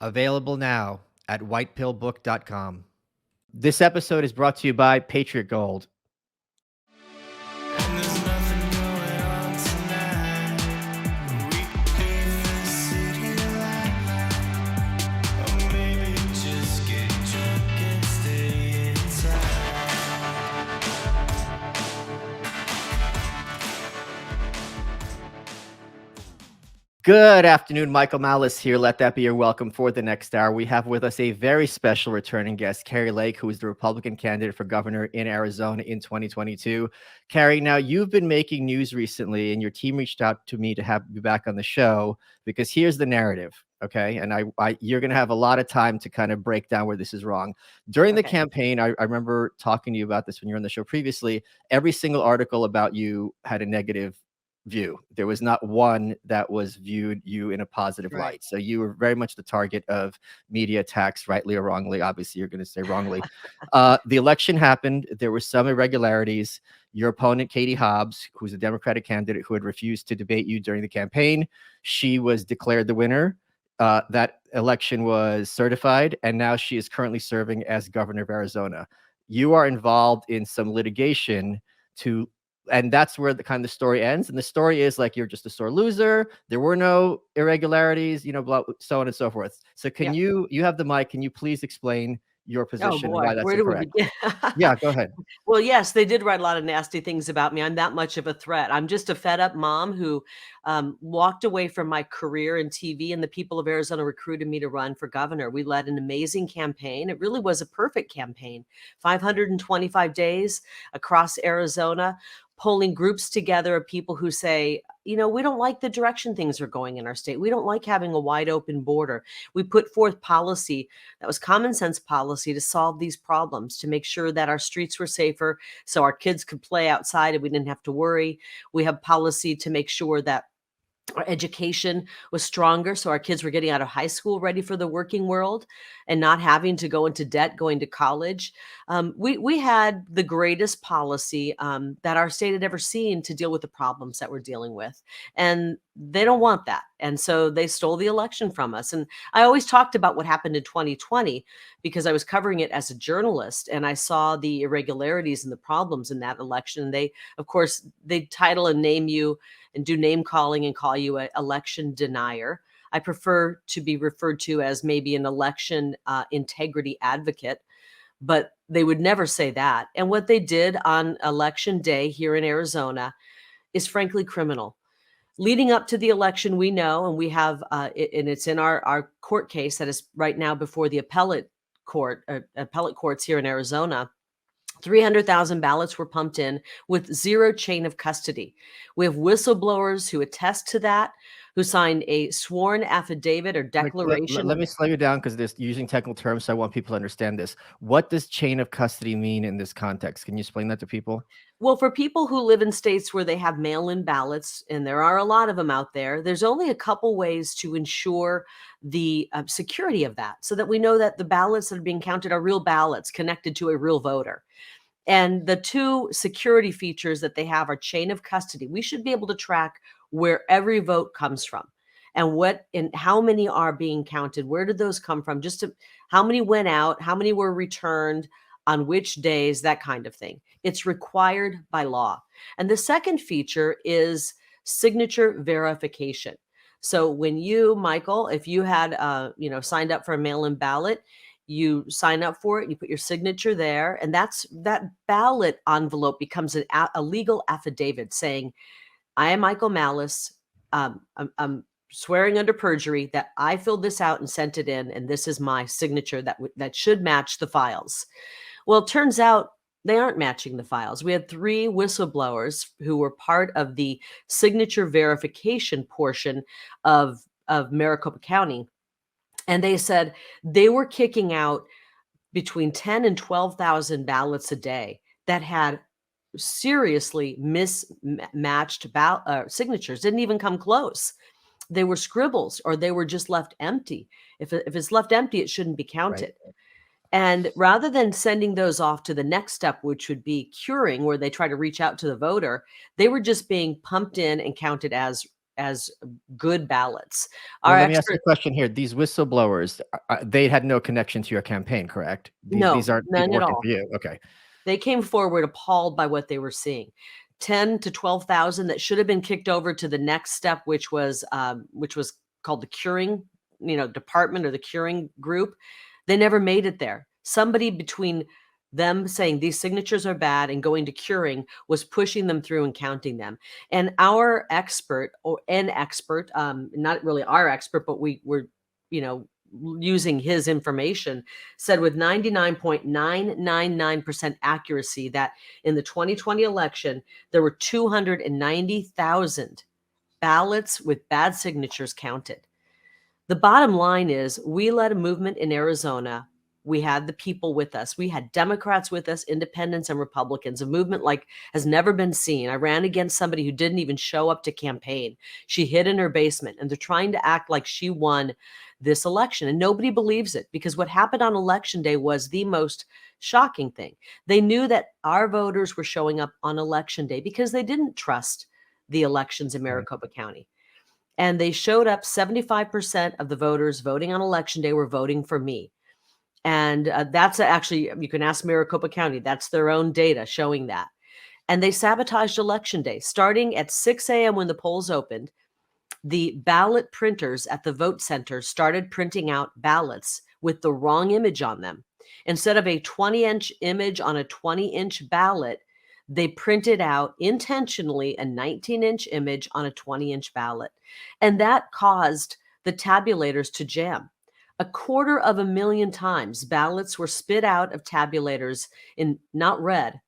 Available now at whitepillbook.com. This episode is brought to you by Patriot Gold. And there's nothing going on tonight. We could pay for the city light. Or maybe just get drunk and stay inside. Good afternoon, Michael Malice here. Let that be your welcome for the next hour. We have with us a very special returning guest, Kari Lake, who is the Republican candidate for governor in Arizona in 2022. Kari, now you've been making news recently, and your team reached out to me to have you back on the show because here's the narrative. Okay. And you're going to have a lot of time to kind of break down where this is wrong. During the campaign, I remember talking to you about this when you were on the show previously. Every single article about you had a negative view. There was not one that was viewed you in a positive light. So you were very much the target of media attacks, rightly or wrongly. Obviously, you're going to say wrongly. The election happened. There were some irregularities. Your opponent, Katie Hobbs, who's a Democratic candidate who had refused to debate you during the campaign, she was declared the winner. That election was certified, and now she is currently serving as governor of Arizona. You are involved in some litigation and that's where the kind of story ends. And the story is like, you're just a sore loser. There were no irregularities, blah, so on and so forth. So can you have the mic, can you please explain your position and why that's Where incorrect? do we begin? Yeah, go ahead. Well, yes, they did write a lot of nasty things about me. I'm that much of a threat. I'm just a fed up mom who walked away from my career in TV, and the people of Arizona recruited me to run for governor. We led an amazing campaign. It really was a perfect campaign. 525 days across Arizona, pulling groups together of people who say, we don't like the direction things are going in our state. We don't like having a wide open border. We put forth policy that was common sense policy to solve these problems, to make sure that our streets were safer so our kids could play outside and we didn't have to worry. We have policy to make sure that our education was stronger, so our kids were getting out of high school ready for the working world and not having to go into debt going to college. We had the greatest policy that our state had ever seen to deal with the problems that we're dealing with, and they don't want that. And so they stole the election from us. And I always talked about what happened in 2020 because I was covering it as a journalist, and I saw the irregularities and the problems in that election. They, of course, they title and name you and do name calling and call you an election denier. I prefer to be referred to as maybe an election integrity advocate, but they would never say that. And what they did on election day here in Arizona is frankly criminal. Leading up to the election, we know, and we have, and it's in our court case that is right now before the appellate courts here in Arizona. 300,000 ballots were pumped in with zero chain of custody. We have whistleblowers who attest to that, who signed a sworn affidavit or declaration. Let me slow you down because there's using technical terms, so I want people to understand this. What does chain of custody mean in this context? Can you explain that to people? Well, for people who live in states where they have mail-in ballots, and there are a lot of them out there, there's only a couple ways to ensure the security of that, so that we know that the ballots that are being counted are real ballots connected to a real voter. And the two security features that they have are chain of custody. We should be able to track where every vote comes from and how many are being counted. Where did those come from? How many went out? How many were returned? On which days? That kind of thing. It's required by law. And the second feature is signature verification. So when you, Michael, if you had, signed up for a mail-in ballot, you sign up for it, you put your signature there, and that ballot envelope becomes a legal affidavit saying, I am Michael Malice. I'm swearing under perjury that I filled this out and sent it in, and this is my signature that should match the files. Well, it turns out they aren't matching the files. We had 3 whistleblowers who were part of the signature verification portion of Maricopa County. And they said they were kicking out between 10 and 12,000 ballots a day that had seriously mismatched signatures, didn't even come close. They were scribbles, or they were just left empty. If it's left empty, it shouldn't be counted. Right. And rather than sending those off to the next step, which would be curing, where they try to reach out to the voter, they were just being pumped in and counted as as good ballots. Well, Our let me ask you a expert, question here. These whistleblowers, they had no connection to your campaign, correct? These no, aren't none people at working all. for you. Okay. They came forward appalled by what they were seeing. 10 to 12,000 that should have been kicked over to the next step, which was called the curing, department, or the curing group. They never made it there. Somebody between them saying these signatures are bad and going to curing was pushing them through and counting them. And our expert, or an expert, not really our expert, but we were, you know, using his information, said with 99.999% accuracy that in the 2020 election, there were 290,000 ballots with bad signatures counted. The bottom line is we led a movement in Arizona. We had the people with us. We had Democrats with us, independents and Republicans, a movement like has never been seen. I ran against somebody who didn't even show up to campaign. She hid in her basement, and they're trying to act like she won this election. And nobody believes it, because what happened on election day was the most shocking thing. They knew that our voters were showing up on election day because they didn't trust the elections in Right. Maricopa County. And they showed up. 75% of the voters voting on election day were voting for me. And that's actually, you can ask Maricopa County, that's their own data showing that. And they sabotaged election day. Starting at 6 a.m. when the polls opened, the ballot printers at the vote center started printing out ballots with the wrong image on them. Instead of a 20-inch image on a 20-inch ballot, they printed out intentionally a 19-inch image on a 20-inch ballot. And that caused the tabulators to jam. 250,000 times ballots were spit out of tabulators in not read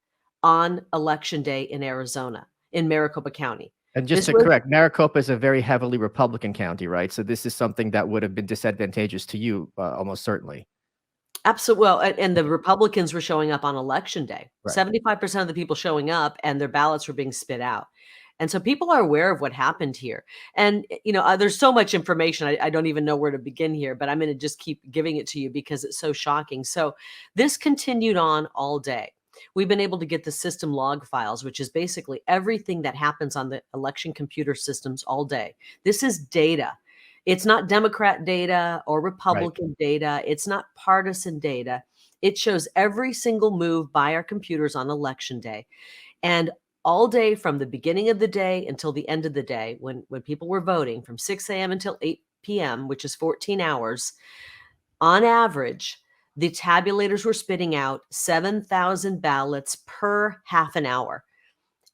on election day in Arizona, in Maricopa County. And just This to was correct, Maricopa is a very heavily Republican county, right? So this is something that would have been disadvantageous to you, almost certainly. absolutely, well, and the Republicans were showing up on election day. Right. 75% of the people showing up, and their ballots were being spit out. And so people are aware of what happened here. And, there's so much information. I don't even know where to begin here, but I'm going to just keep giving it to you because it's so shocking. So this continued on all day. We've been able to get the system log files, which is basically everything that happens on the election computer systems all day. This is data. It's not Democrat data or Republican data. It's not partisan data. It shows every single move by our computers on election day. And all day, from the beginning of the day until the end of the day, when people were voting from 6 a.m. until 8 p.m., which is 14 hours, on average, the tabulators were spitting out 7,000 ballots per half an hour,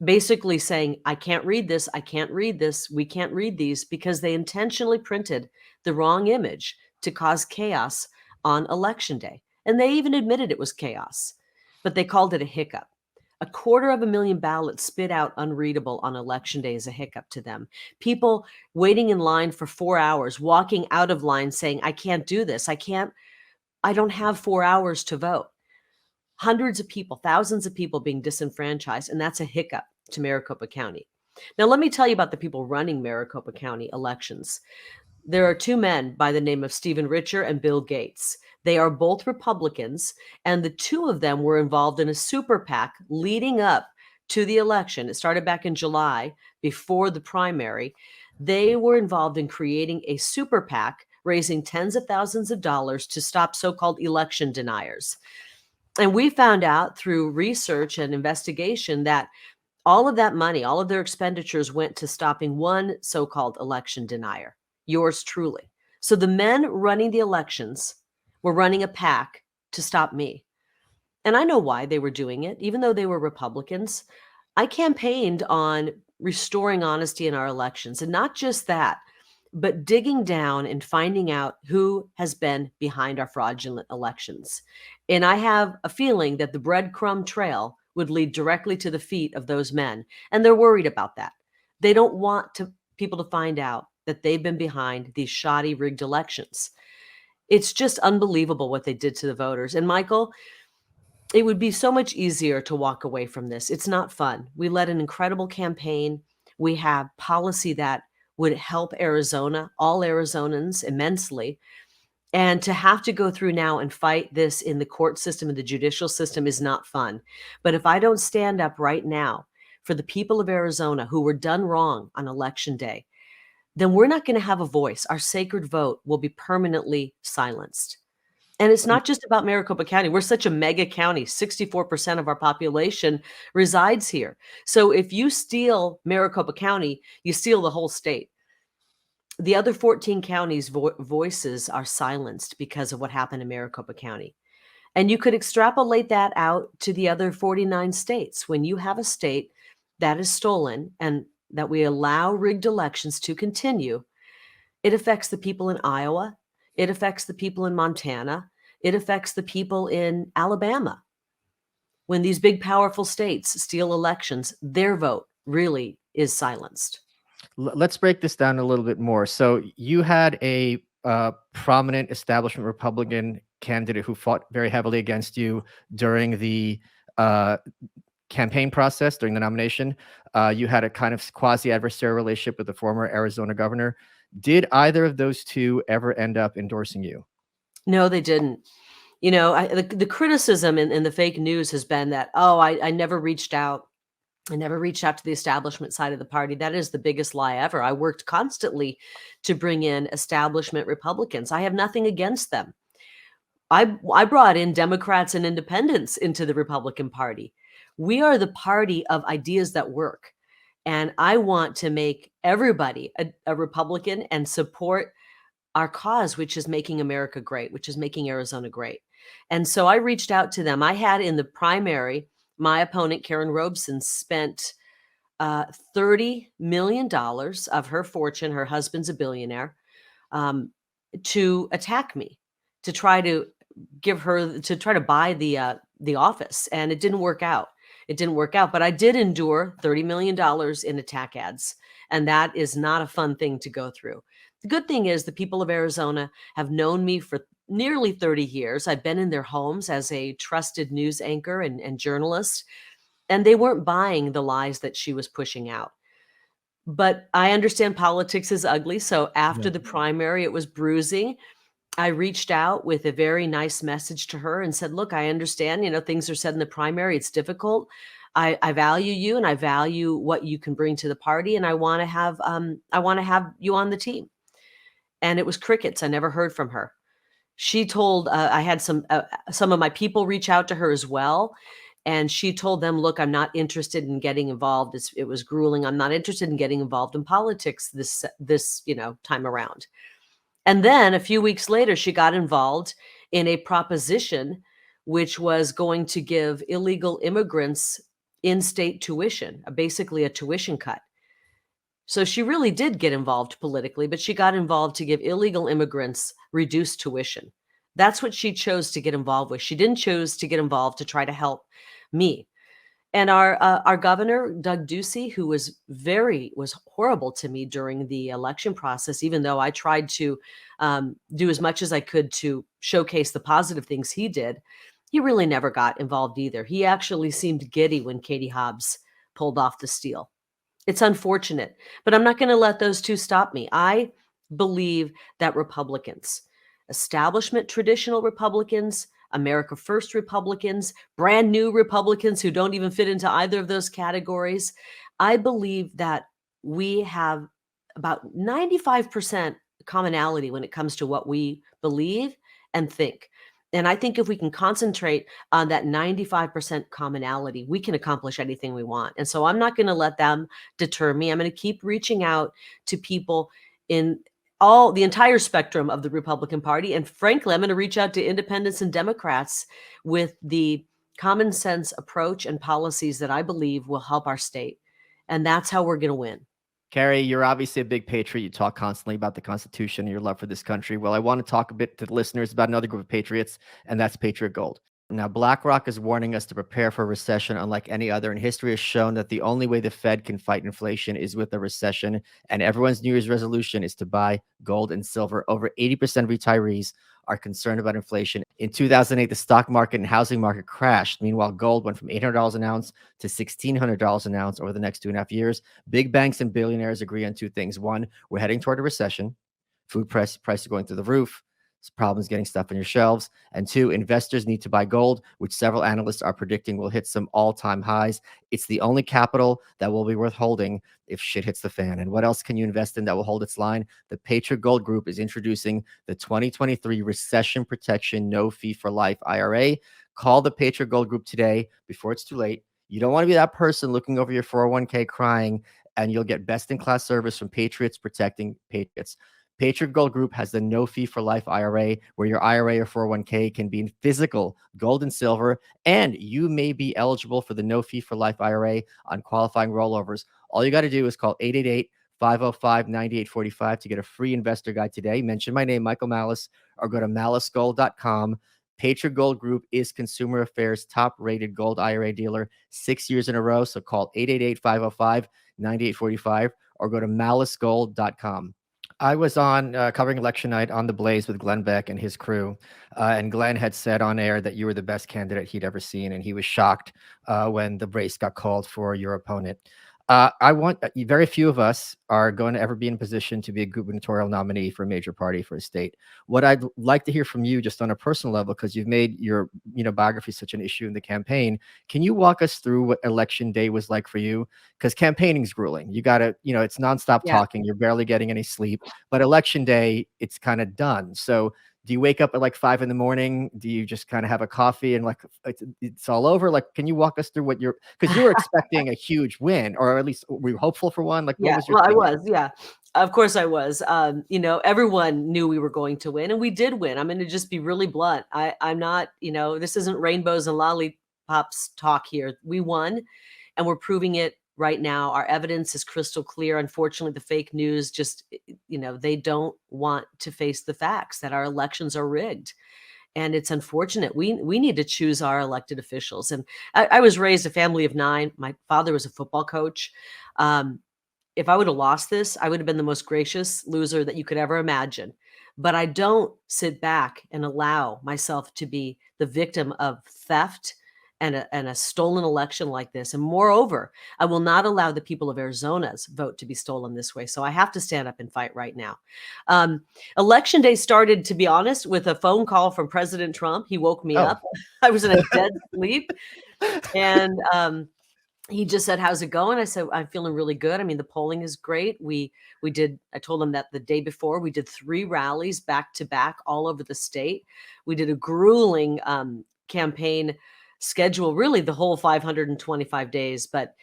basically saying, I can't read this, I can't read this, we can't read these, because they intentionally printed the wrong image to cause chaos on election day. And they even admitted it was chaos, but they called it a hiccup. 250,000 ballots spit out unreadable on election day is a hiccup to them. People waiting in line for 4 hours, walking out of line saying, I can't do this. I don't have 4 hours to vote. Hundreds of people, thousands of people being disenfranchised, and that's a hiccup to Maricopa County. Now, let me tell you about the people running Maricopa County elections. There are two men by the name of Stephen Richer and Bill Gates. They are both Republicans, and the two of them were involved in a super PAC leading up to the election. It started back in July before the primary. They were involved in creating a super PAC, raising tens of thousands of dollars to stop so-called election deniers. And we found out through research and investigation that all of that money, all of their expenditures went to stopping one so-called election denier, yours truly. So the men running the elections were running a PAC to stop me. And I know why they were doing it, even though they were Republicans. I campaigned on restoring honesty in our elections. And not just that, but digging down and finding out who has been behind our fraudulent elections. And I have a feeling that the breadcrumb trail would lead directly to the feet of those men. And they're worried about that. They don't want people to find out that they've been behind these shoddy, rigged elections. It's just unbelievable what they did to the voters. And Michael, it would be so much easier to walk away from this. It's not fun. We led an incredible campaign. We have policy that would help Arizona, all Arizonans immensely. And to have to go through now and fight this in the court system and the judicial system is not fun. But if I don't stand up right now for the people of Arizona who were done wrong on election day, then we're not going to have a voice. Our sacred vote will be permanently silenced. And it's not just about Maricopa County. We're such a mega county. 64% of our population resides here. So if you steal Maricopa County, you steal the whole state. The other 14 counties' voices are silenced because of what happened in Maricopa County. And you could extrapolate that out to the other 49 states. When you have a state that is stolen and that we allow rigged elections to continue, it affects the people in Iowa. It affects the people in Montana. It affects the people in Alabama. When these big, powerful states steal elections, their vote really is silenced. Let's break this down a little bit more. So you had a prominent establishment Republican candidate who fought very heavily against you during the campaign process, during the nomination. You had a kind of quasi-adversarial relationship with the former Arizona governor. Did either of those two ever end up endorsing you? No, they didn't. You know, the criticism in the fake news has been that, oh, I never reached out. I never reached out to the establishment side of the party. That is the biggest lie ever. I worked constantly to bring in establishment Republicans. I have nothing against them. I brought in Democrats and independents into the Republican Party. We are the party of ideas that work. And I want to make everybody a Republican and support our cause, which is making America great, which is making Arizona great. And so I reached out to them. I had in the primary, my opponent, Karen Robeson, spent $30 million of her fortune, her husband's a billionaire, to attack me, to try to buy the office. And it didn't work out. It didn't work out, but I did endure $30 million in attack ads. And that is not a fun thing to go through. The good thing is the people of Arizona have known me for nearly 30 years. I've been in their homes as a trusted news anchor and journalist, and they weren't buying the lies that she was pushing out. But I understand politics is ugly. So after the primary, it was bruising. I reached out with a very nice message to her and said, look, I understand, things are said in the primary. It's difficult. I value you and I value what you can bring to the party. And I want to have you on the team. And it was crickets. I never heard from her. She told, I had some of my people reach out to her as well. And she told them, look, I'm not interested in getting involved. It was grueling. I'm not interested in getting involved in politics this time around. And then a few weeks later, she got involved in a proposition which was going to give illegal immigrants in-state tuition, basically a tuition cut. So she really did get involved politically, but she got involved to give illegal immigrants reduced tuition. That's what she chose to get involved with. She didn't choose to get involved to try to help me. And our governor, Doug Ducey, who was horrible to me during the election process, even though I tried to do as much as I could to showcase the positive things he did, he really never got involved either. He actually seemed giddy when Katie Hobbs pulled off the steal. It's unfortunate, but I'm not going to let those two stop me. I believe that Republicans, establishment traditional Republicans, America First Republicans, brand new Republicans who don't even fit into either of those categories. I believe that we have about 95% commonality when it comes to what we believe and think. And I think if we can concentrate on that 95% commonality, we can accomplish anything we want. And so I'm not going to let them deter me. I'm going to keep reaching out to people in the entire spectrum of the Republican Party. And frankly, I'm going to reach out to independents and Democrats with the common sense approach and policies that I believe will help our state. And that's how we're going to win. Kari, you're obviously a big patriot. You talk constantly about the Constitution and your love for this country. Well, I want to talk a bit to the listeners about another group of patriots, and that's Patriot Gold. Now, BlackRock is warning us to prepare for a recession unlike any other, and history has shown that the only way the Fed can fight inflation is with a recession, and everyone's New Year's resolution is to buy gold and silver. Over 80% of retirees are concerned about inflation. In 2008, the stock market and housing market crashed. Meanwhile, gold went from $800 an ounce to $1,600 an ounce over the next 2.5 years. Big banks and billionaires agree on two things. One, we're heading toward a recession. Food prices are going through the roof. problems getting stuff on your shelves. And 2, investors need to buy gold, which several analysts are predicting will hit some all-time highs. It's the only capital that will be worth holding if shit hits the fan. And what else can you invest in that will hold its line? The Patriot Gold Group is introducing the 2023 Recession Protection No Fee for Life IRA. Call the Patriot Gold Group today before it's too late. You don't want to be that person looking over your 401k crying, and you'll get best-in-class service from Patriots protecting Patriots. Patriot Gold Group has the no fee for life IRA, where your IRA or 401k can be in physical gold and silver, and you may be eligible for the no fee for life IRA on qualifying rollovers. All you got to do is call 888-505-9845 to get a free investor guide today. Mention my name, Michael Malice, or go to malicegold.com. Patriot Gold Group is Consumer Affairs' top-rated gold IRA dealer 6 years in a row. So call 888-505-9845 or go to malicegold.com. I was on covering election night on The Blaze with Glenn Beck and his crew. And Glenn had said on air that you were the best candidate he'd ever seen. And he was shocked when the race got called for your opponent. Very few of us are going to ever be in a position to be a gubernatorial nominee for a major party for a state. What I'd like to hear from you, just on a personal level, because you've made your biography such an issue in the campaign, can you walk us through what election day was like for you? Because campaigning is grueling. You got to, it's nonstop talking. You're barely getting any sleep. But election day, it's kind of done. So do you wake up at like 5 a.m? Do you just kind of have a coffee and like it's all over? Like, can you walk us through what because you were expecting a huge win, or at least were you hopeful for one? Like, what was your I was, of course I was. Everyone knew we were going to win, and we did win. I'm going to just be really blunt. I'm not, this isn't rainbows and lollipops talk here. We won, and we're proving it right now. Our evidence is crystal clear. Unfortunately, the fake news just, they don't want to face the facts that our elections are rigged. And it's unfortunate. We need to choose our elected officials. And I was raised a family of 9. My father was a football coach. If I would have lost this, I would have been the most gracious loser that you could ever imagine. But I don't sit back and allow myself to be the victim of theft and a stolen election like this. And moreover, I will not allow the people of Arizona's vote to be stolen this way. So I have to stand up and fight right now. Election day started, to be honest, with a phone call from President Trump. He woke me up. I was in a dead sleep. And he just said, "How's it going?" I said, "I'm feeling really good. I mean, the polling is great." I told him that the day before we did 3 rallies back to back all over the state. We did a grueling campaign schedule, really the whole 525 days. But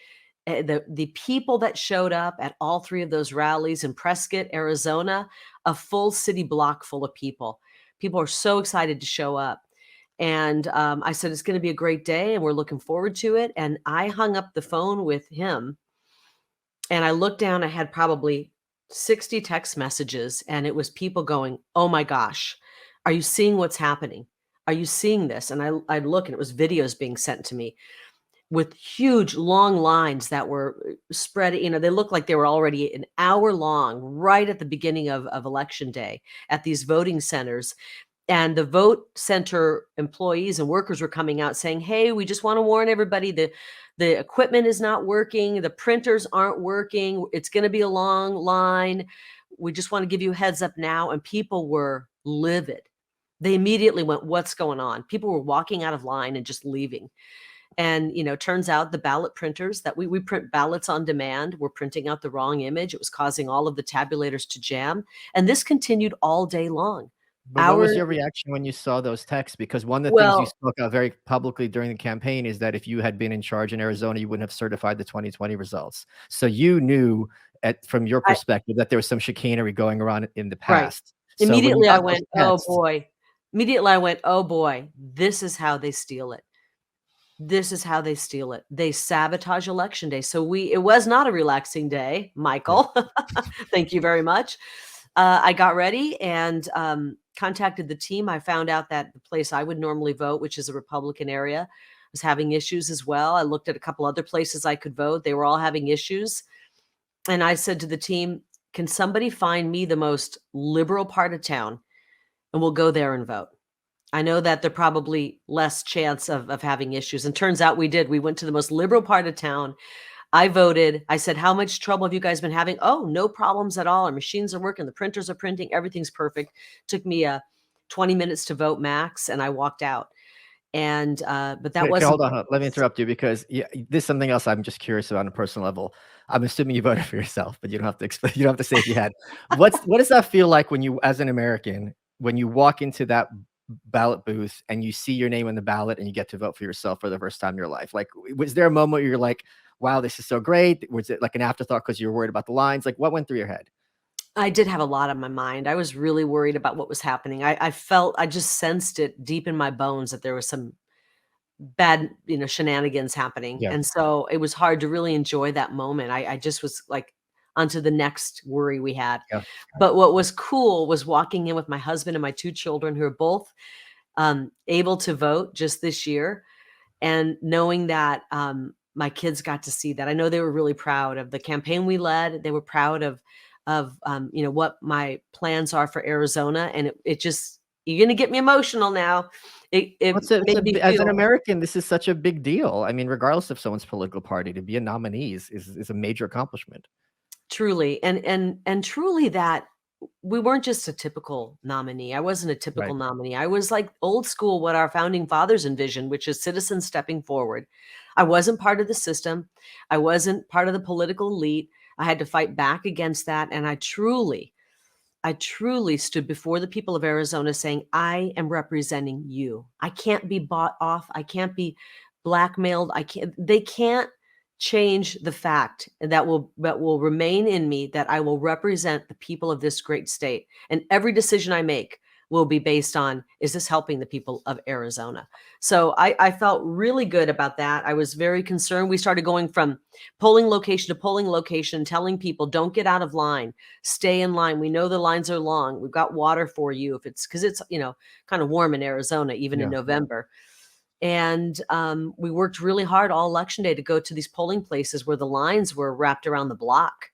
the people that showed up at all 3 of those rallies in Prescott, Arizona, a full city block full of people. People are so excited to show up. And I said, it's going to be a great day and we're looking forward to it. And I hung up the phone with him and I looked down. I had probably 60 text messages and it was people going, "Oh my gosh, are you seeing what's happening? Are you seeing this?" And I'd look and it was videos being sent to me with huge long lines that were spread. They looked like they were already an hour long right at the beginning of election day at these voting centers. And the vote center employees and workers were coming out saying, "Hey, we just want to warn everybody that the equipment is not working. The printers aren't working. It's going to be a long line. We just want to give you a heads up now." And people were livid. They immediately went, "What's going on?" People were walking out of line and just leaving. And, turns out the ballot printers that we print ballots on demand were printing out the wrong image. It was causing all of the tabulators to jam. And this continued all day long. But what was your reaction when you saw those texts? Because one of the things you spoke out very publicly during the campaign is that if you had been in charge in Arizona, you wouldn't have certified the 2020 results. So you knew from your perspective that there was some chicanery going around in the past. Right. So immediately I went, "Oh boy." Immediately I went, "Oh boy, this is how they steal it. This is how they steal it. They sabotage election day." So it was not a relaxing day, Michael. Thank you very much. I got ready and contacted the team. I found out that the place I would normally vote, which is a Republican area, was having issues as well. I looked at a couple other places I could vote. They were all having issues. And I said to the team, "Can somebody find me the most liberal part of town and we'll go there and vote? I know that they're probably less chance of having issues." And turns out we did. We went to the most liberal part of town. I voted. I said, "How much trouble have you guys been having?" "Oh, no problems at all. Our machines are working. The printers are printing. Everything's perfect." Took me 20 minutes to vote max, and I walked out. And but that Okay, okay, wasn't hold on. Let me interrupt you because this is something else I'm just curious about on a personal level. I'm assuming you voted for yourself, but you don't have to explain. You don't have to say if you had. What does that feel like when you, as an American, when you walk into that ballot booth and you see your name on the ballot and you get to vote for yourself for the first time in your life? Like, was there a moment where you're like, "Wow, this is so great"? Was it like an afterthought because you were worried about the lines? Like, what went through your head? I did have a lot on my mind. I was really worried about what was happening. I just sensed it deep in my bones that there was some bad, shenanigans happening. Yeah. And so it was hard to really enjoy that moment. I just was like onto the next worry we had. Yeah. But what was cool was walking in with my husband and my two children who are both able to vote just this year, and knowing that my kids got to see that. I know they were really proud of the campaign we led. They were proud of what my plans are for Arizona, and it just, you're gonna get me emotional now. It made me As an feel. American, this is such a big deal. I mean, regardless of someone's political party, to be a nominee is a major accomplishment. Truly, and truly that we weren't just a typical nominee. I wasn't a typical Right. nominee. I was like old school, what our founding fathers envisioned, which is citizens stepping forward. I wasn't part of the system. I wasn't part of the political elite. I had to fight back against that, and I truly stood before the people of Arizona saying, I am representing you. I can't be bought off. I can't be blackmailed. They can't change the fact that will remain in me, that I will represent the people of this great state. And every decision I make will be based on, is this helping the people of Arizona? So I felt really good about that. I was very concerned. We started going from polling location to polling location, telling people, don't get out of line, stay in line. We know the lines are long. We've got water for you, if it's because it's kind of warm in Arizona, even in Yeah. November. And we worked really hard all election day to go to these polling places where the lines were wrapped around the block.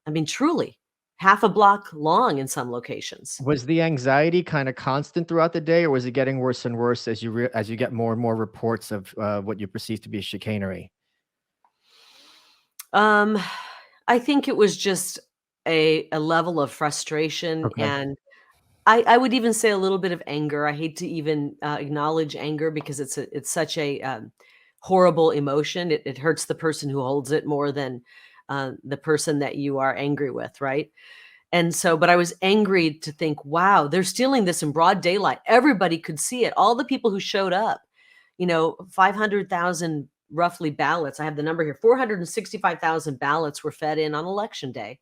I mean, truly, half a block long in some locations. Was the anxiety kind of constant throughout the day, or was it getting worse and worse as as you get more and more reports of what you perceive to be chicanery? Um, I think it was just a level of frustration, Okay. and I would even say a little bit of anger. I hate to even acknowledge anger because it's such a horrible emotion. It hurts the person who holds it more than the person that you are angry with, right? And so, but I was angry to think, wow, they're stealing this in broad daylight. Everybody could see it. All the people who showed up, 500,000 roughly ballots. I have the number here. 465,000 ballots were fed in on election day.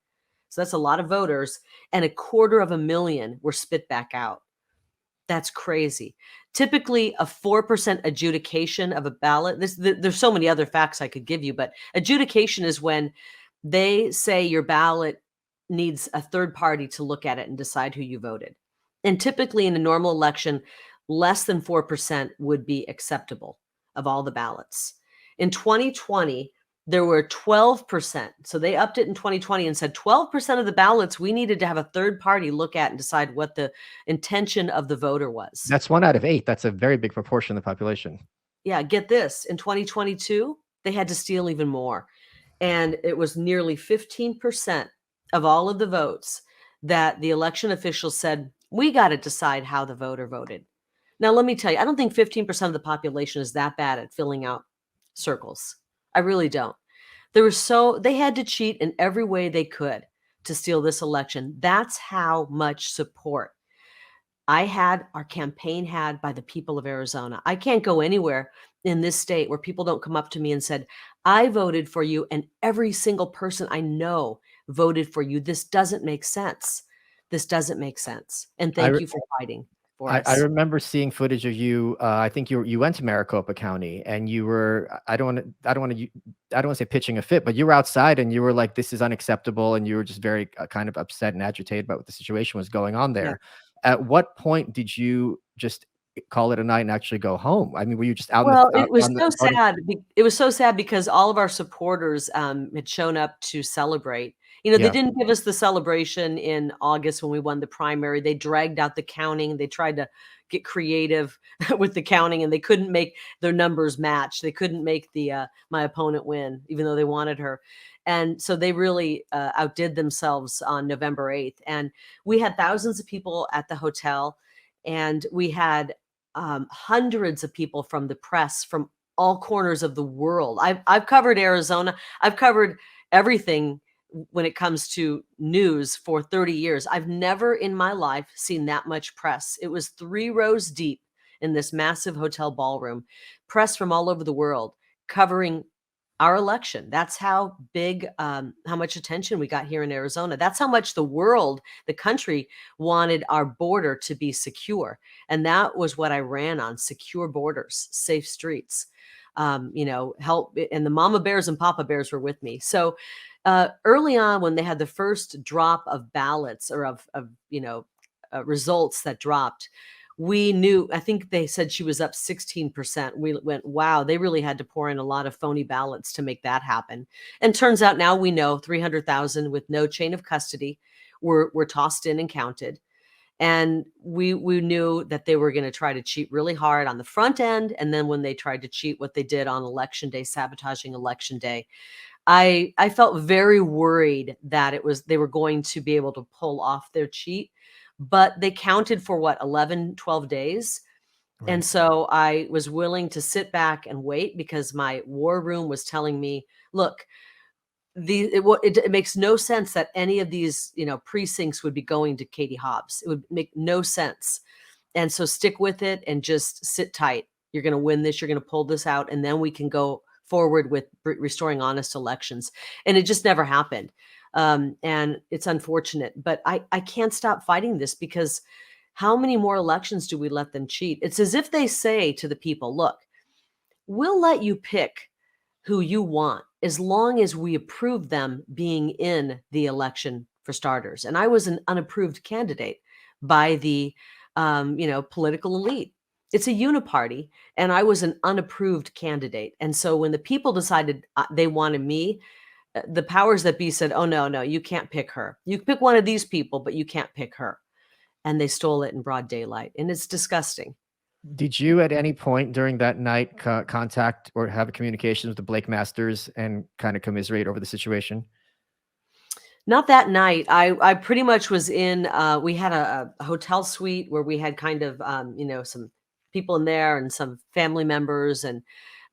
So that's a lot of voters, and 250,000 were spit back out. That's crazy. Typically, a 4% adjudication of a ballot. There's so many other facts I could give you, but adjudication is when they say your ballot needs a third party to look at it and decide who you voted. And typically, in a normal election, less than 4% would be acceptable of all the ballots. In 2020, there were 12%. So they upped it in 2020 and said 12% of the ballots we needed to have a third party look at and decide what the intention of the voter was. That's 1 out of 8. That's a very big proportion of the population. Yeah, get this. In 2022, they had to steal even more. And it was nearly 15% of all of the votes that the election officials said, we got to decide how the voter voted. Now, let me tell you, I don't think 15% of the population is that bad at filling out circles. I really don't. They had to cheat in every way they could to steal this election. That's how much support our campaign had by the people of Arizona. I can't go anywhere in this state where people don't come up to me and said, I voted for you, and every single person I know voted for you. This doesn't make sense. This doesn't make sense. And I thank you for fighting for I us. remember seeing footage of you. I think you went to Maricopa County, and you were. I don't want to say pitching a fit, but you were outside, and you were like, "This is unacceptable," and you were just very kind of upset and agitated about what the situation was going on Yeah. there. At what point did you just call it a night and actually go home? I mean, were you just out in Well, out on the out in it was so sad because all of our supporters, had shown up to celebrate. They Yeah. didn't give us the celebration in August when we won the primary. They dragged out the counting. They tried to get creative with the counting, and they couldn't make their numbers match. They couldn't make my opponent win, even though they wanted her. And so they really outdid themselves on November 8th. And we had thousands of people at the hotel. and we had hundreds of people from the press from all corners of the world. I've covered Arizona. I've covered everything when it comes to news for 30 years. I've never in my life seen that much press. It was 3 rows deep in this massive hotel ballroom, press from all over the world covering our election. That's how big, how much attention we got here in Arizona. That's how much the world, the country wanted our border to be secure. And that was what I ran on: secure borders, safe streets, help. And the mama bears and papa bears were with me. So early on, when they had the first drop of ballots or of results that dropped, we knew, I think they said she was up 16%. We went, wow, they really had to pour in a lot of phony ballots to make that happen. And turns out now we know 300,000 with no chain of custody were tossed in and counted. And we knew that they were going to try to cheat really hard on the front end. And then when they tried to cheat, what they did on election day, sabotaging election day, I felt very worried that they were going to be able to pull off their cheat, but they counted for what, 11, 12 days. Right. And so I was willing to sit back and wait because my war room was telling me, look, it makes no sense that any of these, precincts would be going to Katie Hobbs. It would make no sense. And so stick with it and just sit tight. You're going to win this. You're going to pull this out. And then we can go forward with restoring honest elections. And it just never happened. And it's unfortunate, but I can't stop fighting this, because how many more elections do we let them cheat? It's as if they say to the people, look, we'll let you pick who you want as long as we approve them being in the election, for starters. And I was an unapproved candidate by the political elite. It's a uniparty, and I was an unapproved candidate. And so when the people decided they wanted me, the powers that be said, oh, no, you can't pick her. You can pick one of these people, but you can't pick her. And they stole it in broad daylight. And it's disgusting. Did you at any point during that night contact or have a communication with the Blake Masters and kind of commiserate over the situation? Not that night. I pretty much was in, we had a hotel suite where we had kind of, some people in there and some family members. And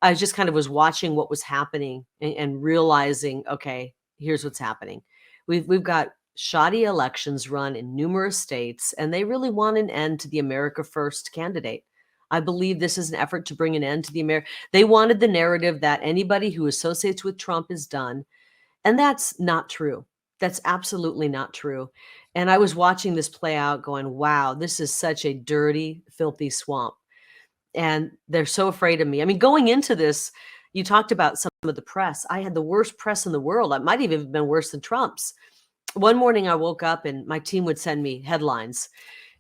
I just kind of was watching what was happening and realizing, okay, here's what's happening. We've got shoddy elections run in numerous states, and they really want an end to the America First candidate. I believe this is an effort to bring an end to the America. They wanted the narrative that anybody who associates with Trump is done. And that's not true. That's absolutely not true. And I was watching this play out going, wow, this is such a dirty, filthy swamp. And they're so afraid of me. I mean, going into this, you talked about some of the press. I had the worst press in the world. I might even have been worse than Trump's. One morning I woke up and my team would send me headlines.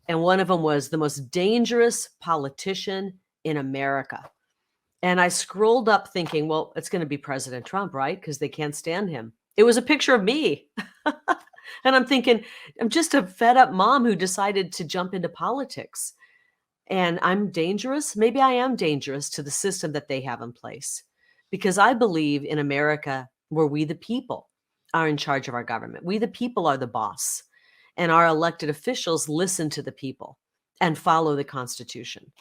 And one of them was the most dangerous politician in America. And I scrolled up thinking, well, it's going to be President Trump, right? Because they can't stand him. It was a picture of me. And I'm thinking, I'm just a fed up mom who decided to jump into politics. And I'm dangerous. Maybe I am dangerous to the system that they have in place, because I believe in America where we, the people, are in charge of our government. We, the people, are the boss, and our elected officials listen to the people and follow the Constitution.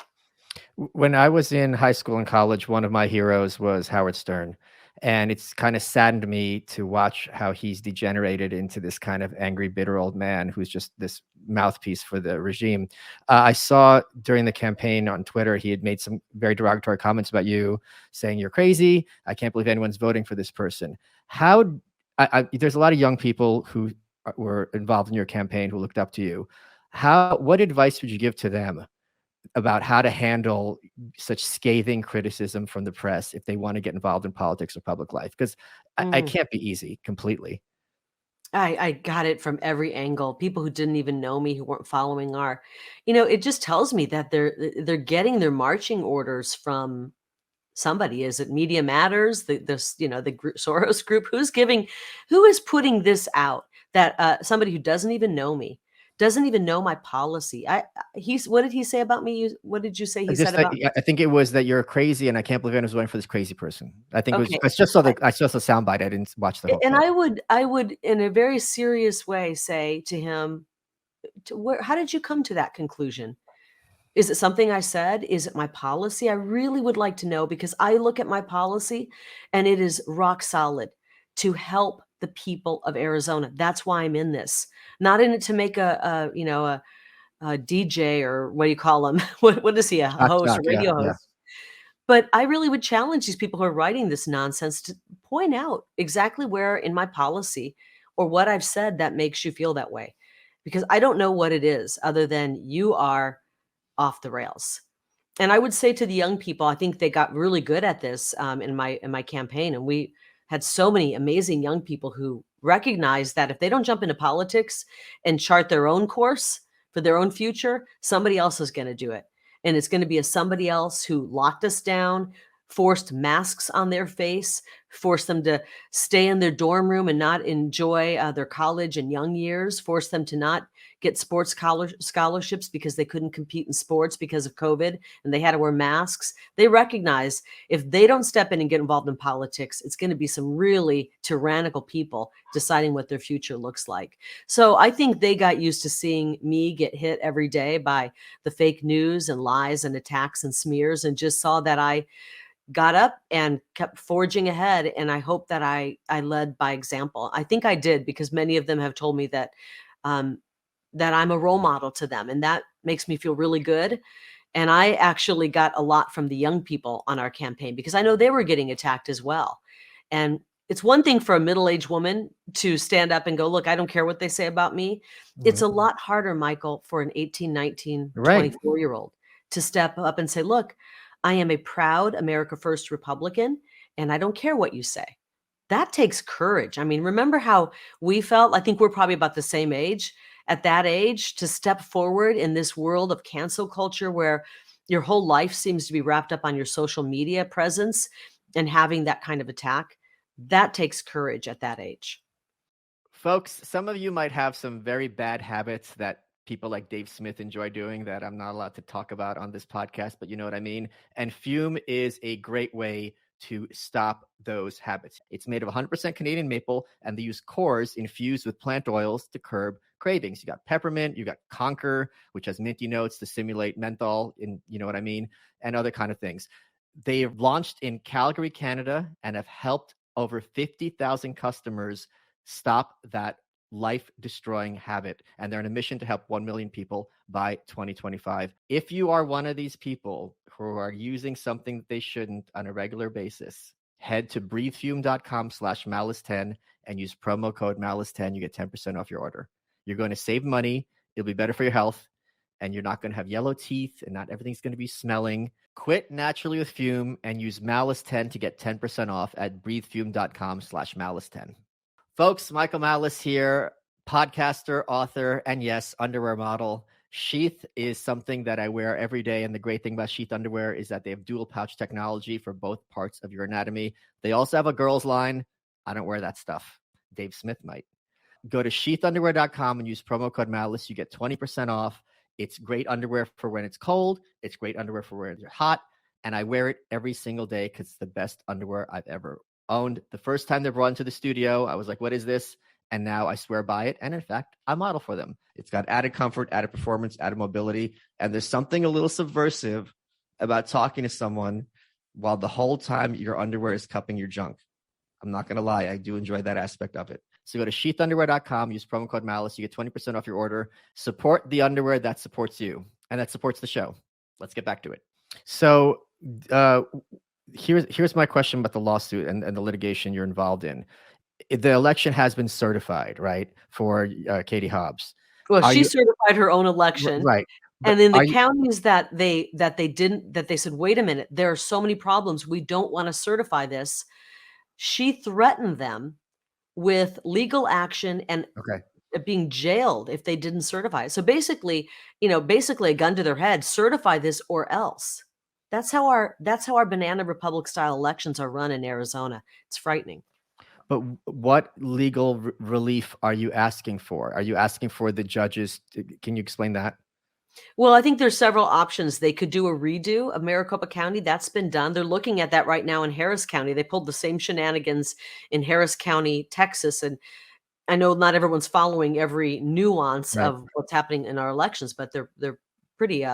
When I was in high school and college, one of my heroes was Howard Stern. And it's kind of saddened me to watch how he's degenerated into this kind of angry, bitter old man who's just this mouthpiece for the regime. I saw during the campaign on Twitter, he had made some very derogatory comments about you, saying you're crazy. I can't believe anyone's voting for this person. There's a lot of young people who were involved in your campaign who looked up to you. What advice would you give to them about how to handle such scathing criticism from the press if they want to get involved in politics or public life? Because I can't be easy completely. I got it from every angle. People who didn't even know me, who weren't following it just tells me that they're getting their marching orders from somebody. Is it Media Matters, the Soros group? Who is putting this out? That somebody who doesn't even know me, doesn't even know my policy. What did he say about me? What did you say he said about me? I think it was that you're crazy, and I can't believe anyone's voting for this crazy person. I think Okay. it was. I just saw the soundbite. I didn't watch the whole And thing. I would, in a very serious way, say to him, how did you come to that conclusion? Is it something I said? Is it my policy? I really would like to know, because I look at my policy and it is rock solid to help the people of Arizona. That's why I'm in this. Not in it to make a DJ, or what do you call him? What is he? A Shock host, a jock, yeah, radio yeah. host? But I really would challenge these people who are writing this nonsense to point out exactly where in my policy or what I've said that makes you feel that way. Because I don't know what it is other than you are off the rails. And I would say to the young people, I think they got really good at this in my campaign, and we had so many amazing young people who recognize that if they don't jump into politics and chart their own course for their own future, somebody else is going to do it, and it's going to be somebody else who locked us down, forced masks on their face, forced them to stay in their dorm room and not enjoy their college and young years, forced them to not get sports scholarships because they couldn't compete in sports because of COVID and they had to wear masks. They recognize if they don't step in and get involved in politics, it's going to be some really tyrannical people deciding what their future looks like. So I think they got used to seeing me get hit every day by the fake news and lies and attacks and smears, and just saw that I got up and kept forging ahead. And I hope that I led by example. I think I did, because many of them have told me that that I'm a role model to them, and that makes me feel really good. And I actually got a lot from the young people on our campaign, because I know they were getting attacked as well. And it's one thing for a middle-aged woman to stand up and go, look, I don't care what they say about me. It's a lot harder, Michael, for an 18, 19, Right. 24-year-old to step up and say, look, I am a proud America First Republican, and I don't care what you say. That takes courage. I mean, remember how we felt? I think we're probably about the same age. At that age, to step forward in this world of cancel culture where your whole life seems to be wrapped up on your social media presence and having that kind of attack, that takes courage at that age. Folks, some of you might have some very bad habits that people like Dave Smith enjoy doing that I'm not allowed to talk about on this podcast, but you know what I mean. And Fume is a great way to stop those habits. It's made of 100% Canadian maple, and they use cores infused with plant oils to curb cravings. You got peppermint, you got Conquer, which has minty notes to simulate menthol, in you know what I mean, and other kind of things. They've launched in Calgary, Canada, and have helped over 50,000 customers stop that life-destroying habit. And they're on a mission to help 1 million people by 2025. If you are one of these people who are using something that they shouldn't on a regular basis, head to breathefume.com/malice10 and use promo code malice10. You get 10% off your order. You're going to save money. It'll be better for your health. And you're not going to have yellow teeth, and not everything's going to be smelling. Quit naturally with Fume and use Malice10 to get 10% off at breathefume.com/malice10. Folks, Michael Malice here, podcaster, author, and yes, underwear model. Sheath is something that I wear every day, and the great thing about Sheath underwear is that they have dual pouch technology for both parts of your anatomy. They also have a girls line. I don't wear that stuff. Dave Smith might. Go to sheathunderwear.com and use promo code Malice. You get 20% off. It's great underwear for when it's cold. It's great underwear for when it's hot. And I wear it every single day because it's the best underwear I've ever owned. The first time they brought into the studio, I was like, what is this? And now I swear by it. And in fact, I model for them. It's got added comfort, added performance, added mobility. And there's something a little subversive about talking to someone while the whole time your underwear is cupping your junk. I'm not going to lie. I do enjoy that aspect of it. So go to sheathunderwear.com, use promo code Malice. You get 20% off your order. Support the underwear that supports you and that supports the show. Let's get back to it. So here's my question about the lawsuit and the litigation you're involved in. The election has been certified, right, for Katie Hobbs. Well, she certified her own election, right? And in the counties that they said, wait a minute, there are so many problems, we don't want to certify this. She threatened them with legal action and being jailed if they didn't certify it. So basically a gun to their head, certify this or else. That's how our banana republic style elections are run in Arizona. It's frightening. But what legal relief are you asking for? Are you asking for the judges? Can you explain that? Well, I think there's several options. They could do a redo of Maricopa County. That's been done. They're looking at that right now in Harris County. They pulled the same shenanigans in Harris County, Texas. And I know not everyone's following every nuance of what's happening in our elections, but they're pretty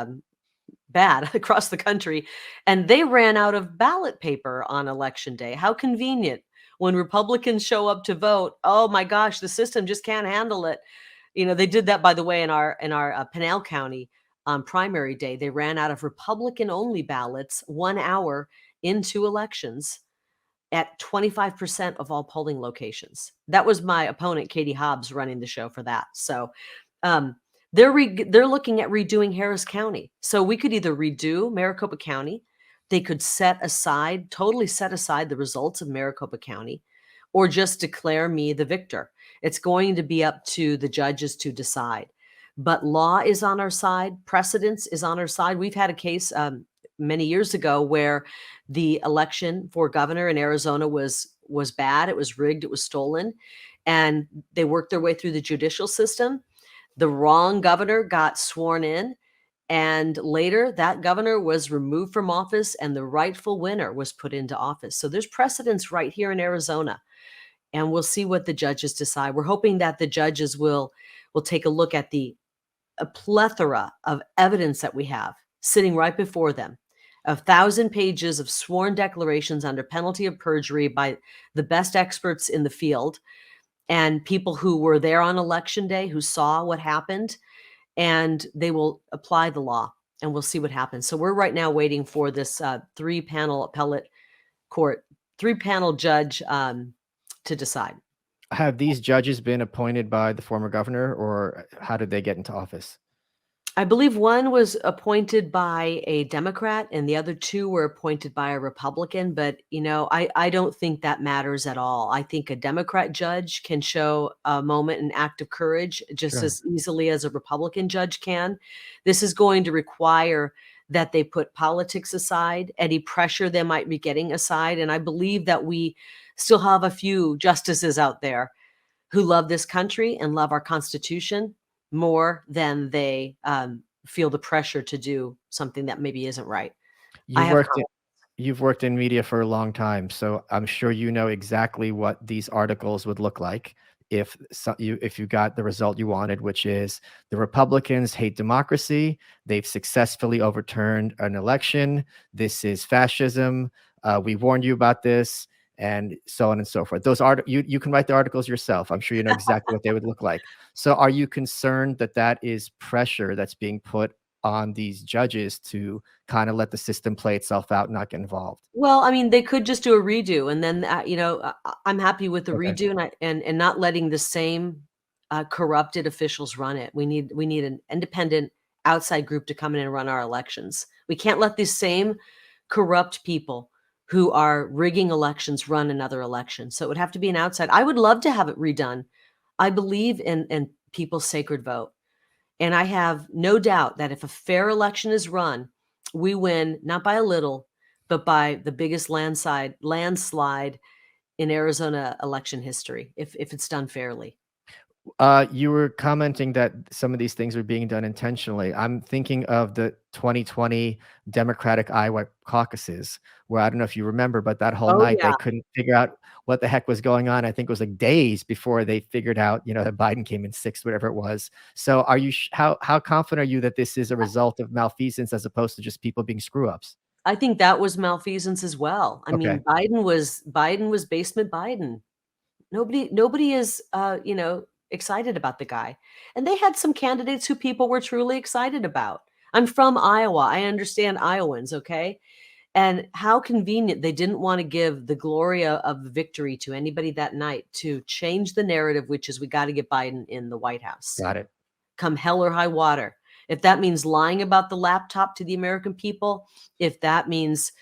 bad across the country, and they ran out of ballot paper on election day. How convenient. When Republicans show up to vote, oh my gosh, the system just can't handle it. They did that, by the way, in our Pinal County on primary day. They ran out of Republican only ballots 1 hour into elections at 25% of all polling locations. That was my opponent, Katie Hobbs, running the show for that. So um, they're looking at redoing Harris County. So we could either redo Maricopa County, they could totally set aside the results of Maricopa County, or just declare me the victor. It's going to be up to the judges to decide. But law is on our side. Precedence is on our side. We've had a case many years ago where the election for governor in Arizona was bad. It was rigged. It was stolen. And they worked their way through the judicial system. The wrong governor got sworn in. And later, that governor was removed from office and the rightful winner was put into office. So there's precedence right here in Arizona. And we'll see what the judges decide. We're hoping that the judges will take a look at a plethora of evidence that we have sitting right before them. 1,000 pages of sworn declarations under penalty of perjury by the best experts in the field and people who were there on election day, who saw what happened, and they will apply the law, and we'll see what happens. So we're right now waiting for this 3-panel appellate court, 3-panel judge to decide. Have these judges been appointed by the former governor, or how did they get into office? I believe one was appointed by a Democrat and the other 2 were appointed by a Republican. But, I don't think that matters at all. I think a Democrat judge can show a moment, an act of courage, just Sure. as easily as a Republican judge can. This is going to require that they put politics aside, any pressure they might be getting aside. And I believe that we still have a few justices out there who love this country and love our Constitution more than they feel the pressure to do something that maybe isn't right. I have You've worked in media for a long time, so I'm sure you know exactly what these articles would look like if you got the result you wanted, which is the Republicans hate democracy. They've successfully overturned an election. This is fascism. We warned you about this, and so on and so forth. You can write the articles yourself. I'm sure you know exactly what they would look like. So are you concerned that that is pressure that's being put on these judges to kind of let the system play itself out and not get involved? Well, I mean, they could just do a redo, and then I'm happy with the Okay. redo, and not letting the same corrupted officials run it. We need an independent outside group to come in and run our elections. We can't let these same corrupt people who are rigging elections run another election. So it would have to be an outside. I would love to have it redone. I believe in people's sacred vote. And I have no doubt that if a fair election is run, we win not by a little, but by the biggest landslide in Arizona election history, if it's done fairly. You were commenting that some of these things are being done intentionally. I'm thinking of the 2020 Democratic Iowa caucuses, where I don't know if you remember, but that whole Oh night they yeah. couldn't figure out what the heck was going on. I think it was like days before they figured out, that Biden came in sixth, whatever it was. So, are you how confident are you that this is a result of malfeasance as opposed to just people being screw ups? I think that was malfeasance as well. I Okay, mean, Biden was basement Biden. Nobody is excited about the guy. And they had some candidates who people were truly excited about. I'm from Iowa. I understand Iowans, okay? And how convenient they didn't want to give the glory of victory to anybody that night to change the narrative, which is we got to get Biden in the White House, got it. come hell or high water. If that means lying about the laptop to the American people, if that means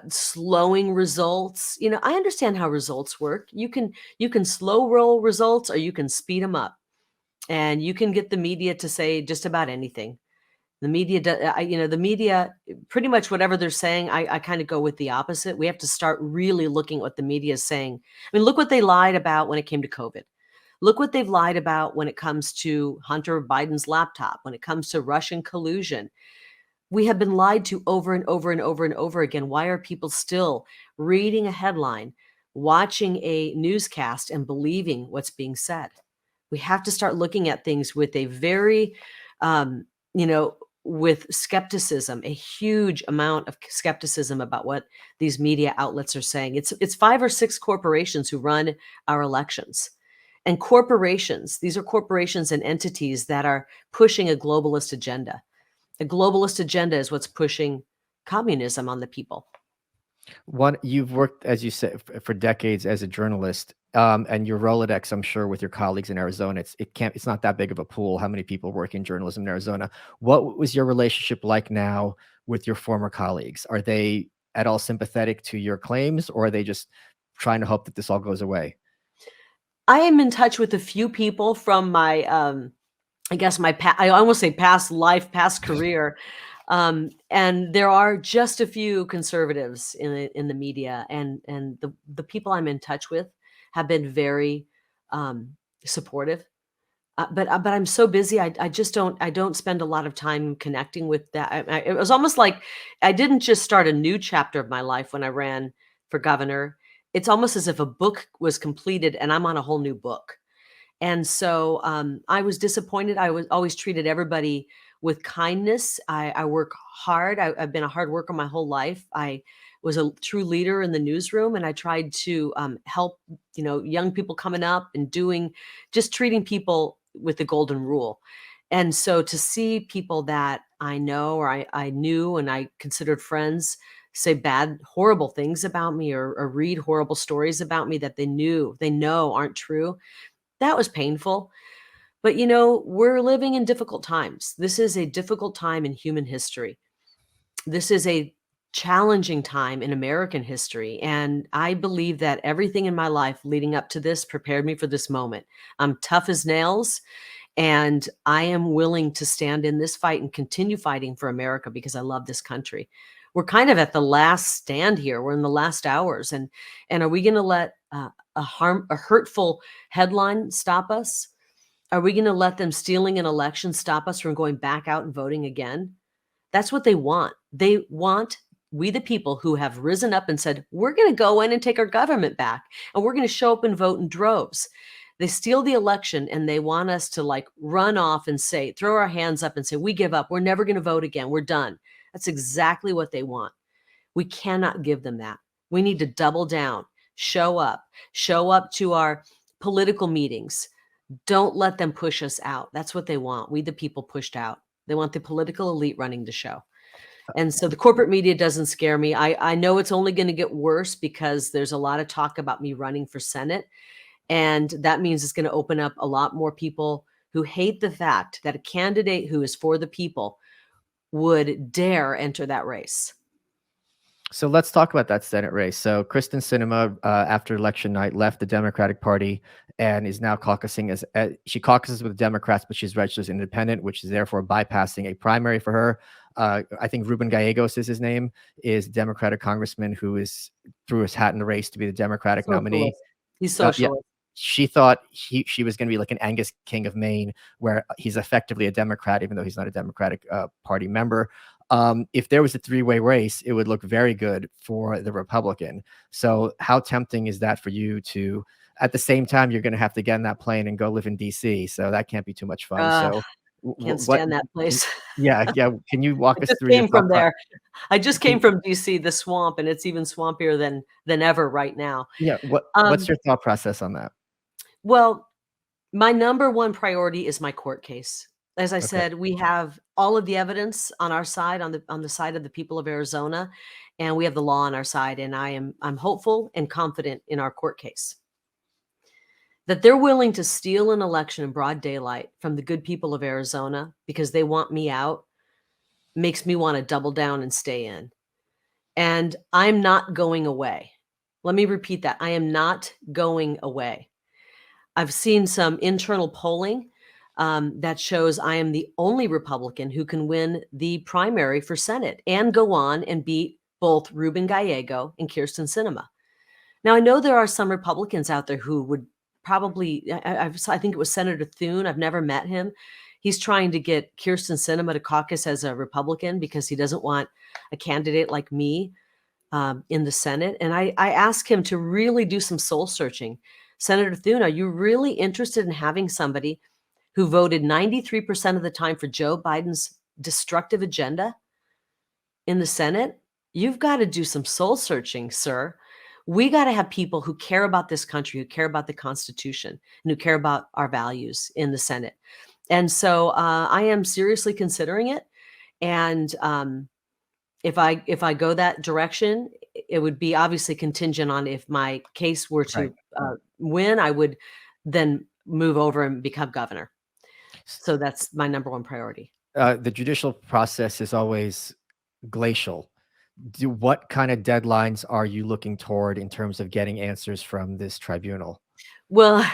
slowing results, I understand how results work. You can slow roll results or you can speed them up, and you can get the media to say just about anything. The media, the media, pretty much whatever they're saying, I kind of go with the opposite. We have to start really looking at what the media is saying. I mean, look what they lied about when it came to COVID. Look what they've lied about when it comes to Hunter Biden's laptop, when it comes to Russian collusion. We have been lied to over and over and over and over again. Why are people still reading a headline, watching a newscast, and believing what's being said? We have to start looking at things with a very, um, you know, with skepticism, a huge amount of skepticism about what these media outlets are saying. It's 5 or 6 corporations who run our elections. And corporations, these are corporations and entities that are pushing a globalist agenda. A globalist agenda is what's pushing communism on the people. You've worked, as you said, for decades as a journalist, and your Rolodex, I'm sure, with your colleagues in Arizona, it's not that big of a pool. How many people work in journalism in Arizona? What was your relationship like now with your former colleagues? Are they at all sympathetic to your claims, or are they just trying to hope that this all goes away? I am in touch with a few people from my, I guess I almost say past life, past career. And there are just a few conservatives in the media, and the people I'm in touch with have been very supportive. But I'm so busy. I just don't spend a lot of time connecting with that. It was almost like I didn't just start a new chapter of my life when I ran for governor. It's almost as if a book was completed and I'm on a whole new book. And so I was disappointed. I was always treated everybody with kindness. I work hard. I've been a hard worker my whole life. I was a true leader in the newsroom, and I tried to help, young people coming up and just treating people with the golden rule. And so to see people that I know or I knew and I considered friends say bad, horrible things about me, or read horrible stories about me that they know aren't true, that was painful. But we're living in difficult times. This is a difficult time in human history. This is a challenging time in American history. And I believe that everything in my life leading up to this prepared me for this moment. I'm tough as nails, and I am willing to stand in this fight and continue fighting for America because I love this country. We're kind of at the last stand here. We're in the last hours. And are we going to let a hurtful headline stop us? Are we going to let them stealing an election stop us from going back out and voting again? That's what they want. They want we, the people who have risen up and said, we're going to go in and take our government back, and we're going to show up and vote in droves. They steal the election, and they want us to run off and throw our hands up and say, we give up. We're never going to vote again. We're done. That's exactly what they want. We cannot give them that. We need to double down, show up to our political meetings. Don't let them push us out. That's what they want. We, the people, pushed out. They want the political elite running the show. And so the corporate media doesn't scare me. I know it's only going to get worse because there's a lot of talk about me running for Senate. And that means it's going to open up a lot more people who hate the fact that a candidate who is for the people would dare enter that race. So let's talk about that Senate race. So Kristen Sinema, after election night, left the Democratic Party and is now caucusing she caucuses with the Democrats, but she's registered as independent, which is therefore bypassing a primary for her. I think Ruben Gallegos is his name, is Democratic congressman who threw his hat in the race to be the Democratic nominee. He's socialist. Yeah. She thought she was going to be like an Angus King of Maine, where he's effectively a Democrat, even though he's not a Democratic Party member. If there was a three-way race, it would look very good for the Republican. So how tempting is that for you to, at the same time, you're going to have to get in that plane and go live in DC. So that can't be too much fun. So can't stand that place. Yeah. Can you walk us through? Came from there. I just came from DC, the swamp, and it's even swampier than ever right now. Yeah. What's your thought process on that? Well, my number one priority is my court case. As I said, we have all of the evidence on our side, on the side of the people of Arizona, and we have the law on our side. And I'm hopeful and confident in our court case that they're willing to steal an election in broad daylight from the good people of Arizona because they want me out, makes me want to double down and stay in. And I'm not going away. Let me repeat that. I am not going away. I've seen some internal polling that shows I am the only Republican who can win the primary for Senate and go on and beat both Ruben Gallego and Kyrsten Sinema. Now, I know there are some Republicans out there who would probably, I think it was Senator Thune. I've never met him. He's trying to get Kyrsten Sinema to caucus as a Republican because he doesn't want a candidate like me in the Senate. And I asked him to really do some soul searching. Senator Thune, are you really interested in having somebody who voted 93% of the time for Joe Biden's destructive agenda in the Senate, you've got to do some soul searching, sir. We got to have people who care about this country, who care about the Constitution, and who care about our values in the Senate. And so I am seriously considering it. And if I go that direction, it would be obviously contingent on if my case were to win, I would then move over and become governor. So that's my number one priority. The judicial process is always glacial. What kind of deadlines are you looking toward in terms of getting answers from this tribunal? Well,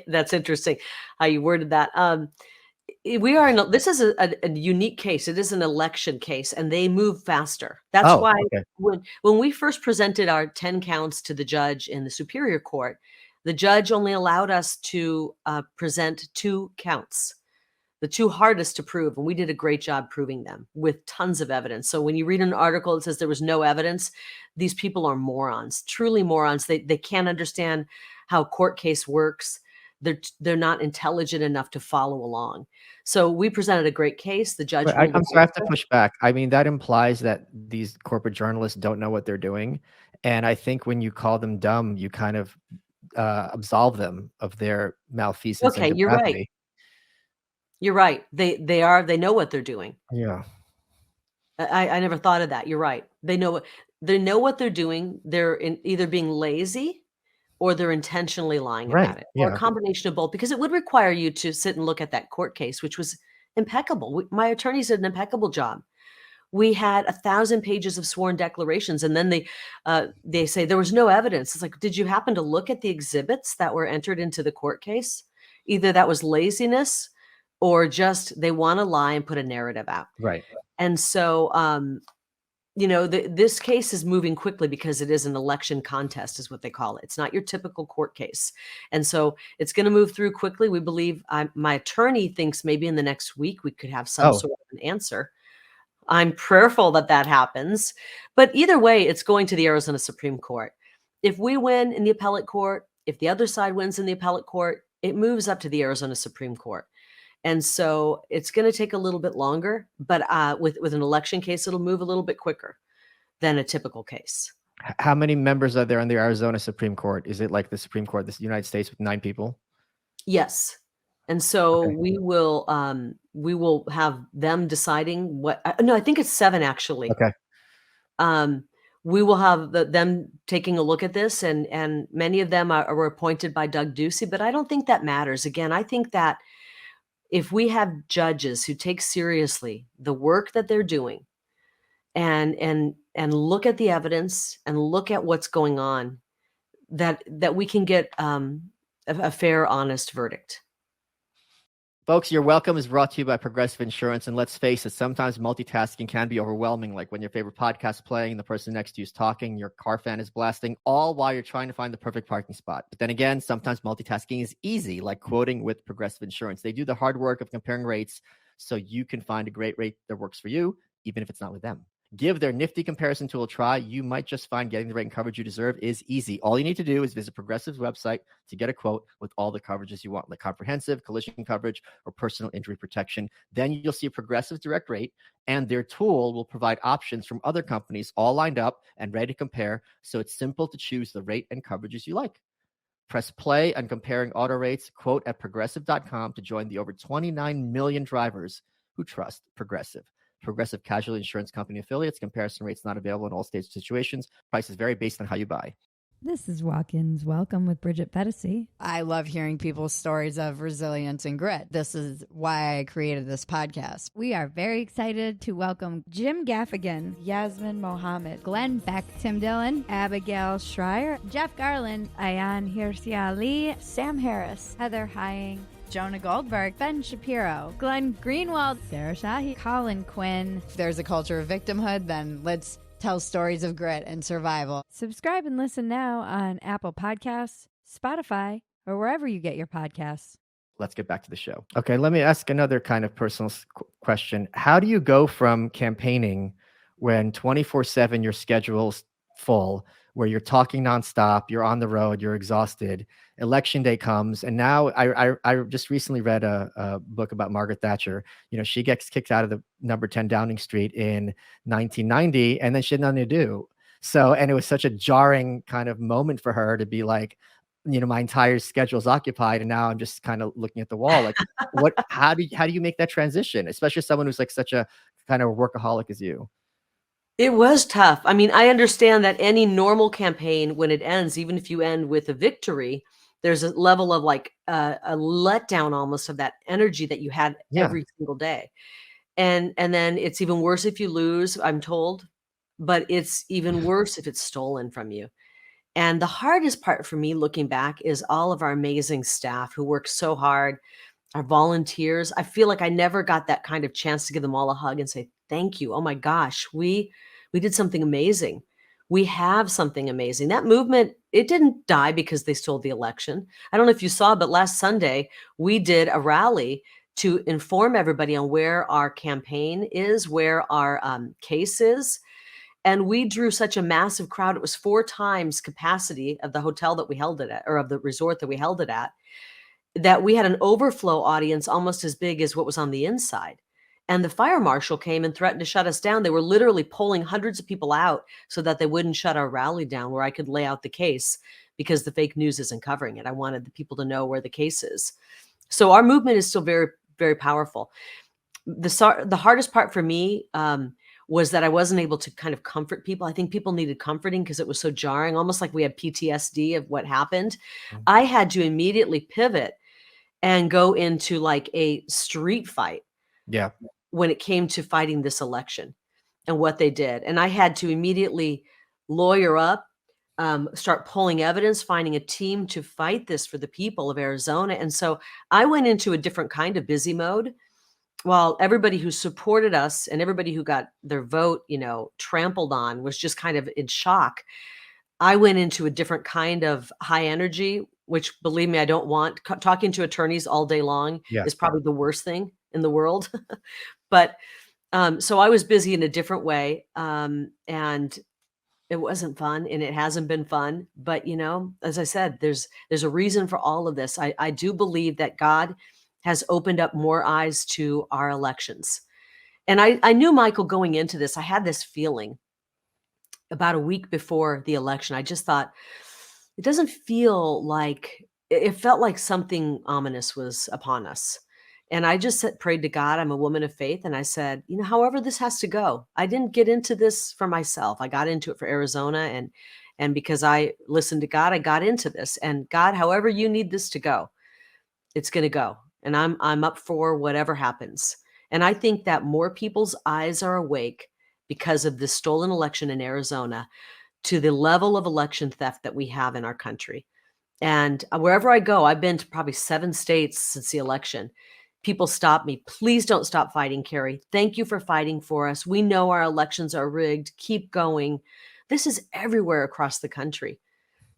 that's interesting how you worded that. We are in this is a unique case. It is an election case, and they move faster. That's why when we first presented our 10 counts to the judge in the Superior Court, the judge only allowed us to present 2 counts, the 2 hardest to prove, and we did a great job proving them with tons of evidence. So when you read an article that says there was no evidence, these people are morons, truly morons. They can't understand how a court case works. They're not intelligent enough to follow along. So we presented a great case. The judge. I'm sorry, I have to push back. I mean, that implies that these corporate journalists don't know what they're doing. And I think when you call them dumb, you kind of absolve them of their malfeasance. Okay, and you're right. depravity. You're right. They know what they're doing. Yeah. I never thought of that. You're right. They know what they're doing. They're either being lazy or they're intentionally lying about it, or a combination of both, because it would require you to sit and look at that court case, which was impeccable. My attorneys did an impeccable job. We had 1,000 pages of sworn declarations, and then they say there was no evidence. It's like, did you happen to look at the exhibits that were entered into the court case? Either that was laziness or just they want to lie and put a narrative out. Right. And so, this case is moving quickly because it is an election contest, is what they call it. It's not your typical court case. And so it's going to move through quickly. We believe, my attorney thinks maybe in the next week we could have some sort of an answer. I'm prayerful that happens. But either way, it's going to the Arizona Supreme Court. If we win in the appellate court, if the other side wins in the appellate court, it moves up to the Arizona Supreme Court. And so it's going to take a little bit longer, but with an election case, it'll move a little bit quicker than a typical case. How many members are there on the Arizona Supreme Court? Is it like the Supreme Court, the United States, with 9 people? Yes. And so we will have them deciding what. No, I think it's 7 actually. Okay. We will have them taking a look at this, and many of them are appointed by Doug Ducey, but I don't think that matters. Again, I think that if we have judges who take seriously the work that they're doing and look at the evidence and look at what's going on, that we can get a fair, honest verdict. Folks, Your Welcome is brought to you by Progressive Insurance. And let's face it, sometimes multitasking can be overwhelming, like when your favorite podcast is playing and the person next to you is talking, your car fan is blasting, all while you're trying to find the perfect parking spot. But then again, sometimes multitasking is easy, like quoting with Progressive Insurance. They do the hard work of comparing rates so you can find a great rate that works for you, even if it's not with them. Give their nifty comparison tool a try. You might just find getting the rate and coverage you deserve is easy. All you need to do is visit Progressive's website to get a quote with all the coverages you want, like comprehensive, collision coverage, or personal injury protection. Then you'll see Progressive's direct rate, and their tool will provide options from other companies all lined up and ready to compare, so it's simple to choose the rate and coverages you like. Press play on comparing auto rates, quote at progressive.com to join the over 29 million drivers who trust Progressive. Progressive Casualty Insurance Company affiliates. Comparison rates not available in all states or situations. Prices vary based on how you buy. This is Walk-Ins Welcome with Bridget Pettisy. I love hearing people's stories of resilience and grit. This is why I created this podcast. We are very excited to welcome Jim Gaffigan, Yasmin Mohammed, Glenn Beck, Tim Dillon, Abigail Schreier, Jeff Garland, Ayan Hirsi Ali, Sam Harris, Heather Hying, Jonah Goldberg, Ben Shapiro, Glenn Greenwald, Sarah Shahi, Colin Quinn. If there's a culture of victimhood, then let's tell stories of grit and survival. Subscribe and listen now on Apple Podcasts, Spotify, or wherever you get your podcasts. Let's get back to the show. Okay, let me ask another kind of personal question. How do you go from campaigning when 24/7 your schedule's full, where you're talking nonstop, you're on the road, you're exhausted. Election day comes, and now I just recently read a book about Margaret Thatcher. You know, she gets kicked out of the number 10 Downing Street in 1990, and then she had nothing to do. So, and it was such a jarring kind of moment for her to be like, you know, my entire schedule is occupied, and now I'm just kind of looking at the wall. Like, how do you make that transition, especially someone who's like such a kind of workaholic as you? It was tough. I mean, I understand that any normal campaign, when it ends, even if you end with a victory, there's a level of like a letdown almost of that energy that you had Yeah. every single day. And then it's even worse if you lose, I'm told, but it's even worse if it's stolen from you. And the hardest part for me looking back is all of our amazing staff who work so hard, our volunteers. I feel like I never got that kind of chance to give them all a hug and say, thank you. Oh my gosh, we did something amazing. We have something amazing. That movement, it didn't die because they stole the election. I don't know if you saw, but last Sunday we did a rally to inform everybody on where our campaign is, where our case is. And we drew such a massive crowd. It was 4 times capacity of the hotel that we held it at, or of the resort that we held it at, that we had an overflow audience almost as big as what was on the inside. And the fire marshal came and threatened to shut us down. They were literally pulling hundreds of people out so that they wouldn't shut our rally down, where I could lay out the case, because the fake news isn't covering it. I wanted the people to know where the case is. So our movement is still very, very powerful. The hardest part for me was that I wasn't able to kind of comfort people. I think people needed comforting because it was so jarring, almost like we had PTSD of what happened. Mm. I had to immediately pivot and go into like a street fight Yeah. when it came to fighting this election and what they did. And I had to immediately lawyer up, start pulling evidence, finding a team to fight this for the people of Arizona. And so I went into a different kind of busy mode, while everybody who supported us and everybody who got their vote, you know, trampled on was just kind of in shock. I went into a different kind of high energy, which, believe me, I don't want. Talking to attorneys all day long Yeah. is probably the worst thing in the world. But so I was busy in a different way, and it wasn't fun, and it hasn't been fun. But you know, as I said, there's a reason for all of this. I do believe that God has opened up more eyes to our elections. And I knew, Michael, going into this, I had this feeling about a week before the election. I just thought, it doesn't feel like, it felt like something ominous was upon us. And I just prayed to God. I'm a woman of faith. And I said, you know, however this has to go. I didn't get into this for myself. I got into it for Arizona. And because I listened to God, I got into this. And God, however you need this to go, it's going to go. And I'm up for whatever happens. And I think that more people's eyes are awake because of this stolen election in Arizona to the level of election theft that we have in our country. And wherever I go, I've been to probably 7 states since the election. People stop me. Please don't stop fighting, Kari. Thank you for fighting for us. We know our elections are rigged. Keep going. This is everywhere across the country.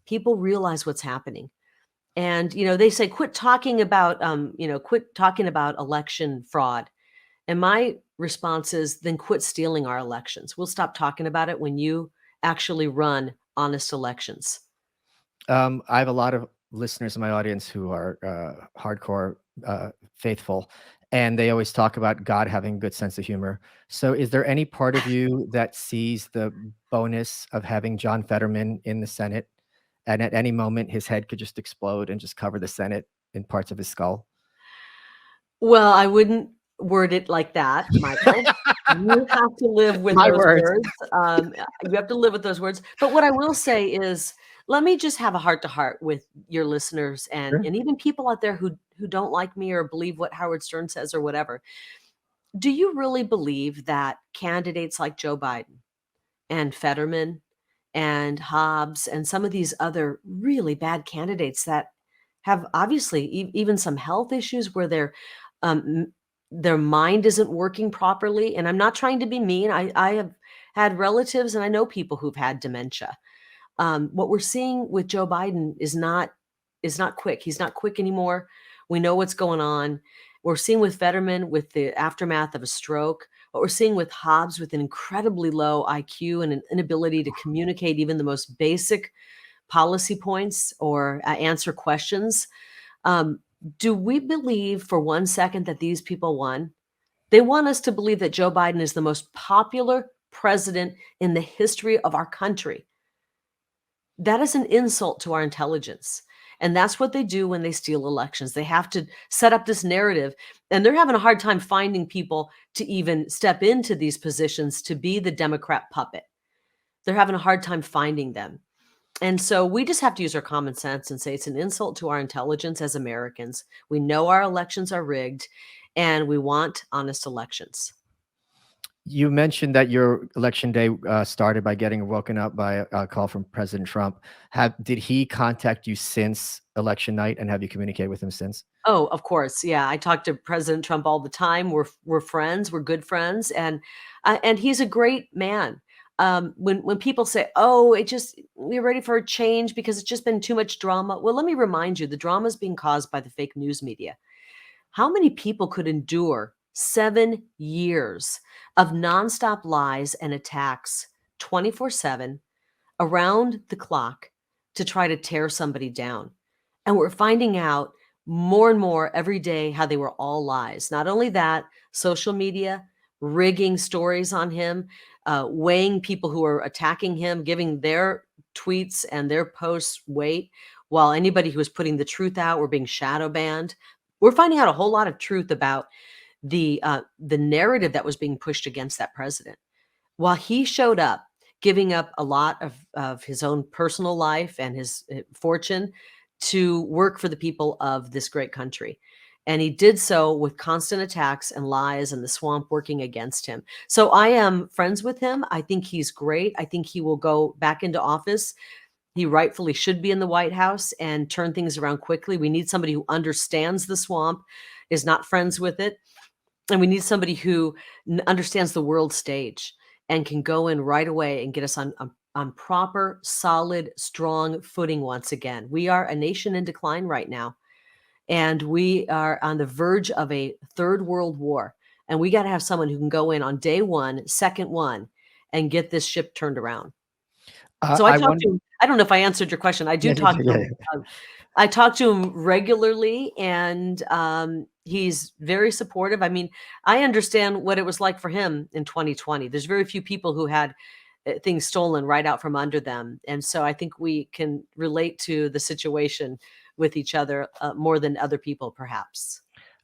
People realize what's happening. And, you know, they say, quit talking about, quit talking about election fraud. And my response is, then quit stealing our elections. We'll stop talking about it when you actually run honest elections. I have a lot of listeners in my audience who are hardcore faithful, and they always talk about God having a good sense of humor. So is there any part of you that sees the bonus of having John Fetterman in the Senate, and at any moment his head could just explode and just cover the Senate in parts of his skull? Well, I wouldn't word it like that, Michael. You have to live with My those words. words. You have to live with those words. But what I will say is, let me just have a heart to heart with your listeners and, Sure. and even people out there who don't like me or believe what Howard Stern says or whatever. Do you really believe that candidates like Joe Biden and Fetterman and Hobbs and some of these other really bad candidates that have obviously even some health issues where their mind isn't working properly? And I'm not trying to be mean. I have had relatives and I know people who've had dementia. What we're seeing with Joe Biden is not quick. He's not quick anymore. We know what's going on. We're seeing with Fetterman, with the aftermath of a stroke. what we're seeing with Hobbes, with an incredibly low IQ and an inability to communicate even the most basic policy points or answer questions. Do we believe for 1 second that these people won? They want us to believe that Joe Biden is the most popular president in the history of our country. That is an insult to our intelligence. And that's what they do when they steal elections. They have to set up this narrative, and they're having a hard time finding people to even step into these positions to be the Democrat puppet. They're having a hard time finding them. And so we just have to use our common sense and say it's an insult to our intelligence as Americans. We know our elections are rigged, and we want honest elections. You mentioned that your election day started by getting woken up by a call from President Trump. Did he contact you since election night, and have you communicated with him since? Oh, of course. Yeah, I talk to President Trump all the time. We're friends. We're good friends, and he's a great man. When people say, "Oh, we're ready for a change because it's just been too much drama," well, let me remind you, the drama is being caused by the fake news media. How many people could endure 7 years of nonstop lies and attacks 24/7 around the clock to try to tear somebody down? And we're finding out more and more every day how they were all lies. Not only that, social media, rigging stories on him, weighing people who are attacking him, giving their tweets and their posts weight, while anybody who was putting the truth out were being shadow banned. We're finding out a whole lot of truth about the narrative that was being pushed against that president. While he showed up, giving up a lot of his own personal life and his fortune to work for the people of this great country. And he did so with constant attacks and lies and the swamp working against him. So I am friends with him. I think he's great. I think he will go back into office. He rightfully should be in the White House and turn things around quickly. We need somebody who understands the swamp, is not friends with it. And we need somebody who understands the world stage and can go in right away and get us on proper, solid, strong footing once again. We are a nation in decline right now, and we are on the verge of a third world war. And we got to have someone who can go in on day one, second one, and get this ship turned around. So I talked to him. I don't know if I answered your question. I do talk to him. I talk to him regularly, and he's very supportive. I mean, I understand what it was like for him in 2020. There's very few people who had things stolen right out from under them. And so I think we can relate to the situation with each other more than other people, perhaps.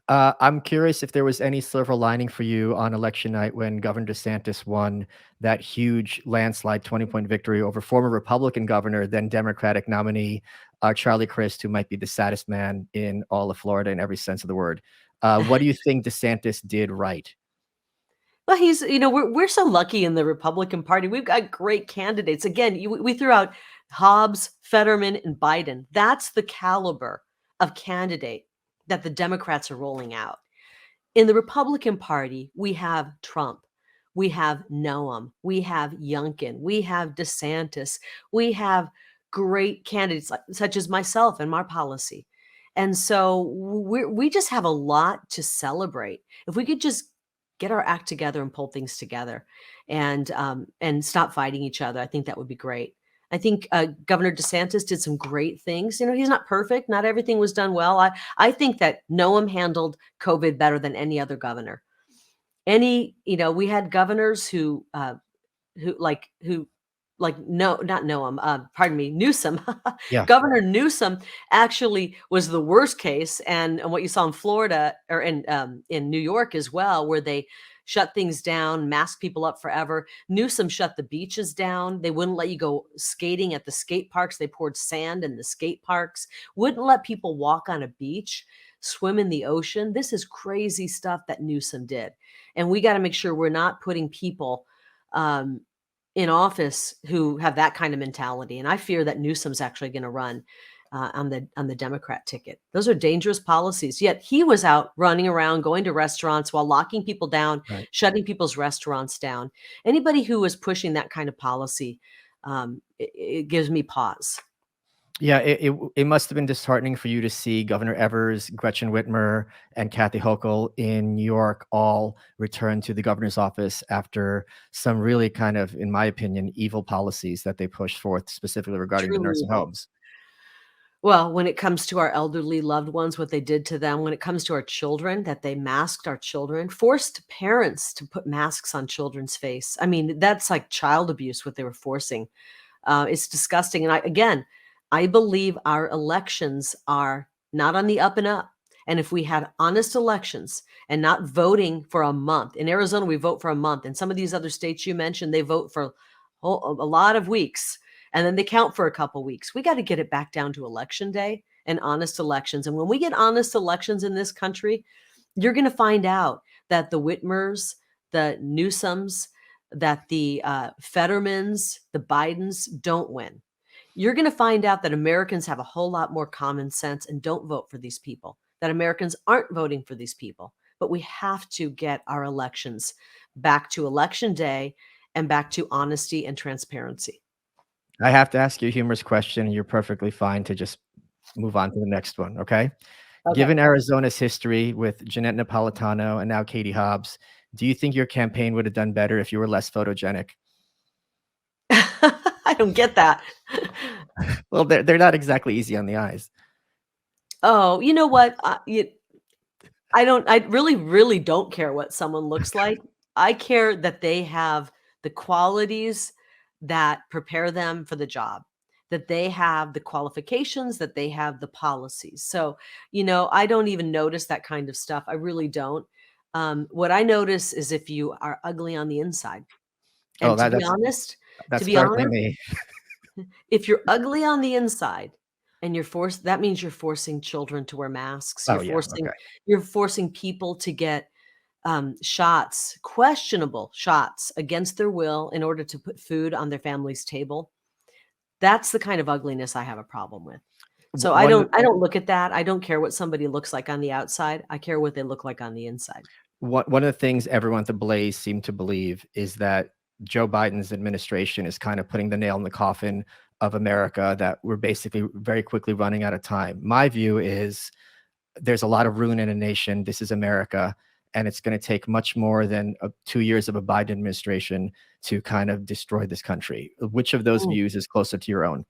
I'm curious if there was any silver lining for you on election night when Governor DeSantis won that huge landslide 20-point victory over former Republican governor, then Democratic nominee Charlie Crist, who might be the saddest man in all of Florida in every sense of the word. What do you think DeSantis did right? Well, we're so lucky in the Republican Party. We've got great candidates. Again, we threw out Hobbes, Fetterman, and Biden. That's the caliber of candidate that the Democrats are rolling out. In the Republican Party, we have Trump, we have Noam, we have Youngkin, we have DeSantis, we have great candidates such as myself and my policy. And so we just have a lot to celebrate. If we could just get our act together and pull things together and stop fighting each other, I think that would be great. I think Governor DeSantis did some great things. He's not perfect. Not everything was done well. I think that Noam handled COVID better than any other governor. We had governors who no, not Noam, pardon me, Newsom. Yeah. Governor Newsom actually was the worst case. And what you saw in Florida or in New York as well, where they shut things down, masked people up forever. Newsom shut the beaches down. They wouldn't let you go skating at the skate parks. They poured sand in the skate parks, wouldn't let people walk on a beach, swim in the ocean. This is crazy stuff that Newsom did. And we got to make sure we're not putting people in office who have that kind of mentality. And I fear that Newsom's actually going to run on the Democrat ticket. Those are dangerous policies. Yet he was out running around, going to restaurants while locking people down, Right. shutting people's restaurants down. Anybody who is pushing that kind of policy, it gives me pause. Yeah, it must have been disheartening for you to see Governor Evers, Gretchen Whitmer, and Kathy Hochul in New York all return to the governor's office after some really kind of, in my opinion, evil policies that they pushed forth, specifically regarding the Truly nursing evil. homes. Well, when it comes to our elderly loved ones, what they did to them, when it comes to our children, that they masked our children, forced parents to put masks on children's face. I mean, that's like child abuse, what they were forcing. It's disgusting. And again, I believe our elections are not on the up and up. And if we had honest elections and not voting for a month, in Arizona, we vote for a month. And some of these other states you mentioned, they vote for a lot of weeks and then they count for a couple weeks. We got to get it back down to election day and honest elections. And when we get honest elections in this country, you're going to find out that the Whitmers, the Newsoms, that the Fettermans, the Bidens don't win. You're going to find out that Americans have a whole lot more common sense and don't vote for these people, that Americans aren't voting for these people. But we have to get our elections back to election day and back to honesty and transparency. I have to ask you a humorous question, and you're perfectly fine to just move on to the next one, okay? Okay. Given Arizona's history with Jeanette Napolitano and now Katie Hobbs, do you think your campaign would have done better if you were less photogenic? I don't get that. Well, they're not exactly easy on the eyes. Oh, you know what? I really, really don't care what someone looks like. I care that they have the qualities that prepare them for the job, that they have the qualifications, that they have the policies. So, I don't even notice that kind of stuff. I really don't. What I notice is if you are ugly on the inside. Oh, And to be that's certainly honest, me. if you're ugly on the inside and that means you're forcing children to wear masks. Oh, yeah, okay. You're forcing people to get shots, questionable shots against their will in order to put food on their family's table. That's the kind of ugliness I have a problem with. So I One don't look at that. I don't care what somebody looks like on the outside. I care what they look like on the inside. one of the things everyone at the Blaze seemed to believe is that Joe Biden's administration is kind of putting the nail in the coffin of America, that we're basically very quickly running out of time. My view is there's a lot of ruin in a nation. This is America, and it's going to take much more than 2 years of a Biden administration to kind of destroy this country. Which of those Mm. views is closer to your own?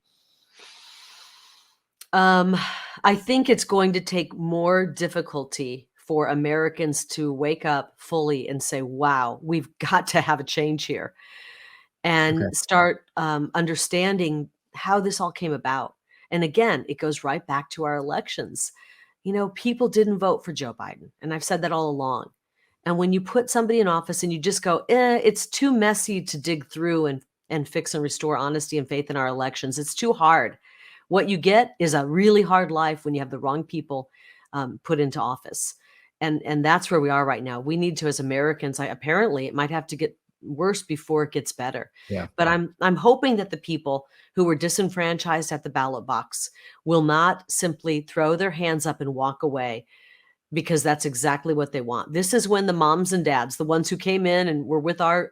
I think it's going to take more difficulty for Americans to wake up fully and say, wow, we've got to have a change here Okay. and start understanding how this all came about. And again, it goes right back to our elections. People didn't vote for Joe Biden. And I've said that all along. And when you put somebody in office and you just go, it's too messy to dig through and fix and restore honesty and faith in our elections. It's too hard. What you get is a really hard life when you have the wrong people put into office. And that's where we are right now. We need to, as Americans, apparently it might have to get worse before it gets better. Yeah. But I'm hoping that the people who were disenfranchised at the ballot box will not simply throw their hands up and walk away, because that's exactly what they want. This is when the moms and dads, the ones who came in and were with our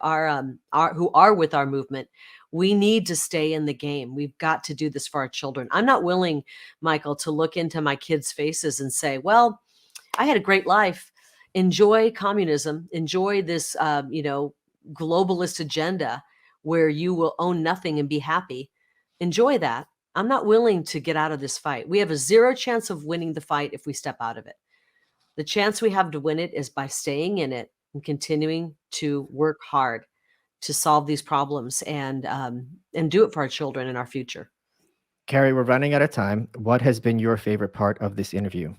who are with our movement, we need to stay in the game. We've got to do this for our children. I'm not willing, Michael, to look into my kids' faces and say, well, I had a great life. Enjoy communism. Enjoy this, globalist agenda where you will own nothing and be happy. Enjoy that. I'm not willing to get out of this fight. We have a 0 chance of winning the fight if we step out of it. The chance we have to win it is by staying in it and continuing to work hard to solve these problems and do it for our children and our future. Kari, we're running out of time. What has been your favorite part of this interview?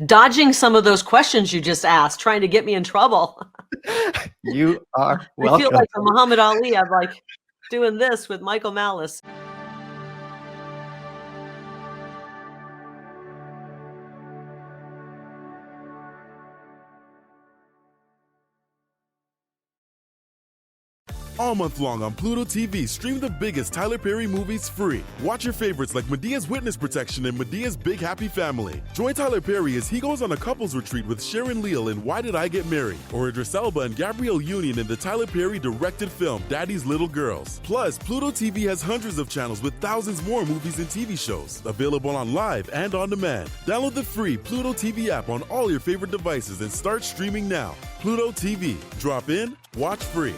Dodging some of those questions you just asked, trying to get me in trouble. You are I feel welcome. like a Muhammad Ali. I'm like doing this with Michael Malice. All month long on Pluto TV, stream the biggest Tyler Perry movies free. Watch your favorites like Medea's Witness Protection and Medea's Big Happy Family. Join Tyler Perry as he goes on a couples retreat with Sharon Leal in Why Did I Get Married? Or Idris Elba and Gabrielle Union in the Tyler Perry directed film Daddy's Little Girls. Plus, Pluto TV has hundreds of channels with thousands more movies and TV shows. Available on live and on demand. Download the free Pluto TV app on all your favorite devices and start streaming now. Pluto TV. Drop in, watch free.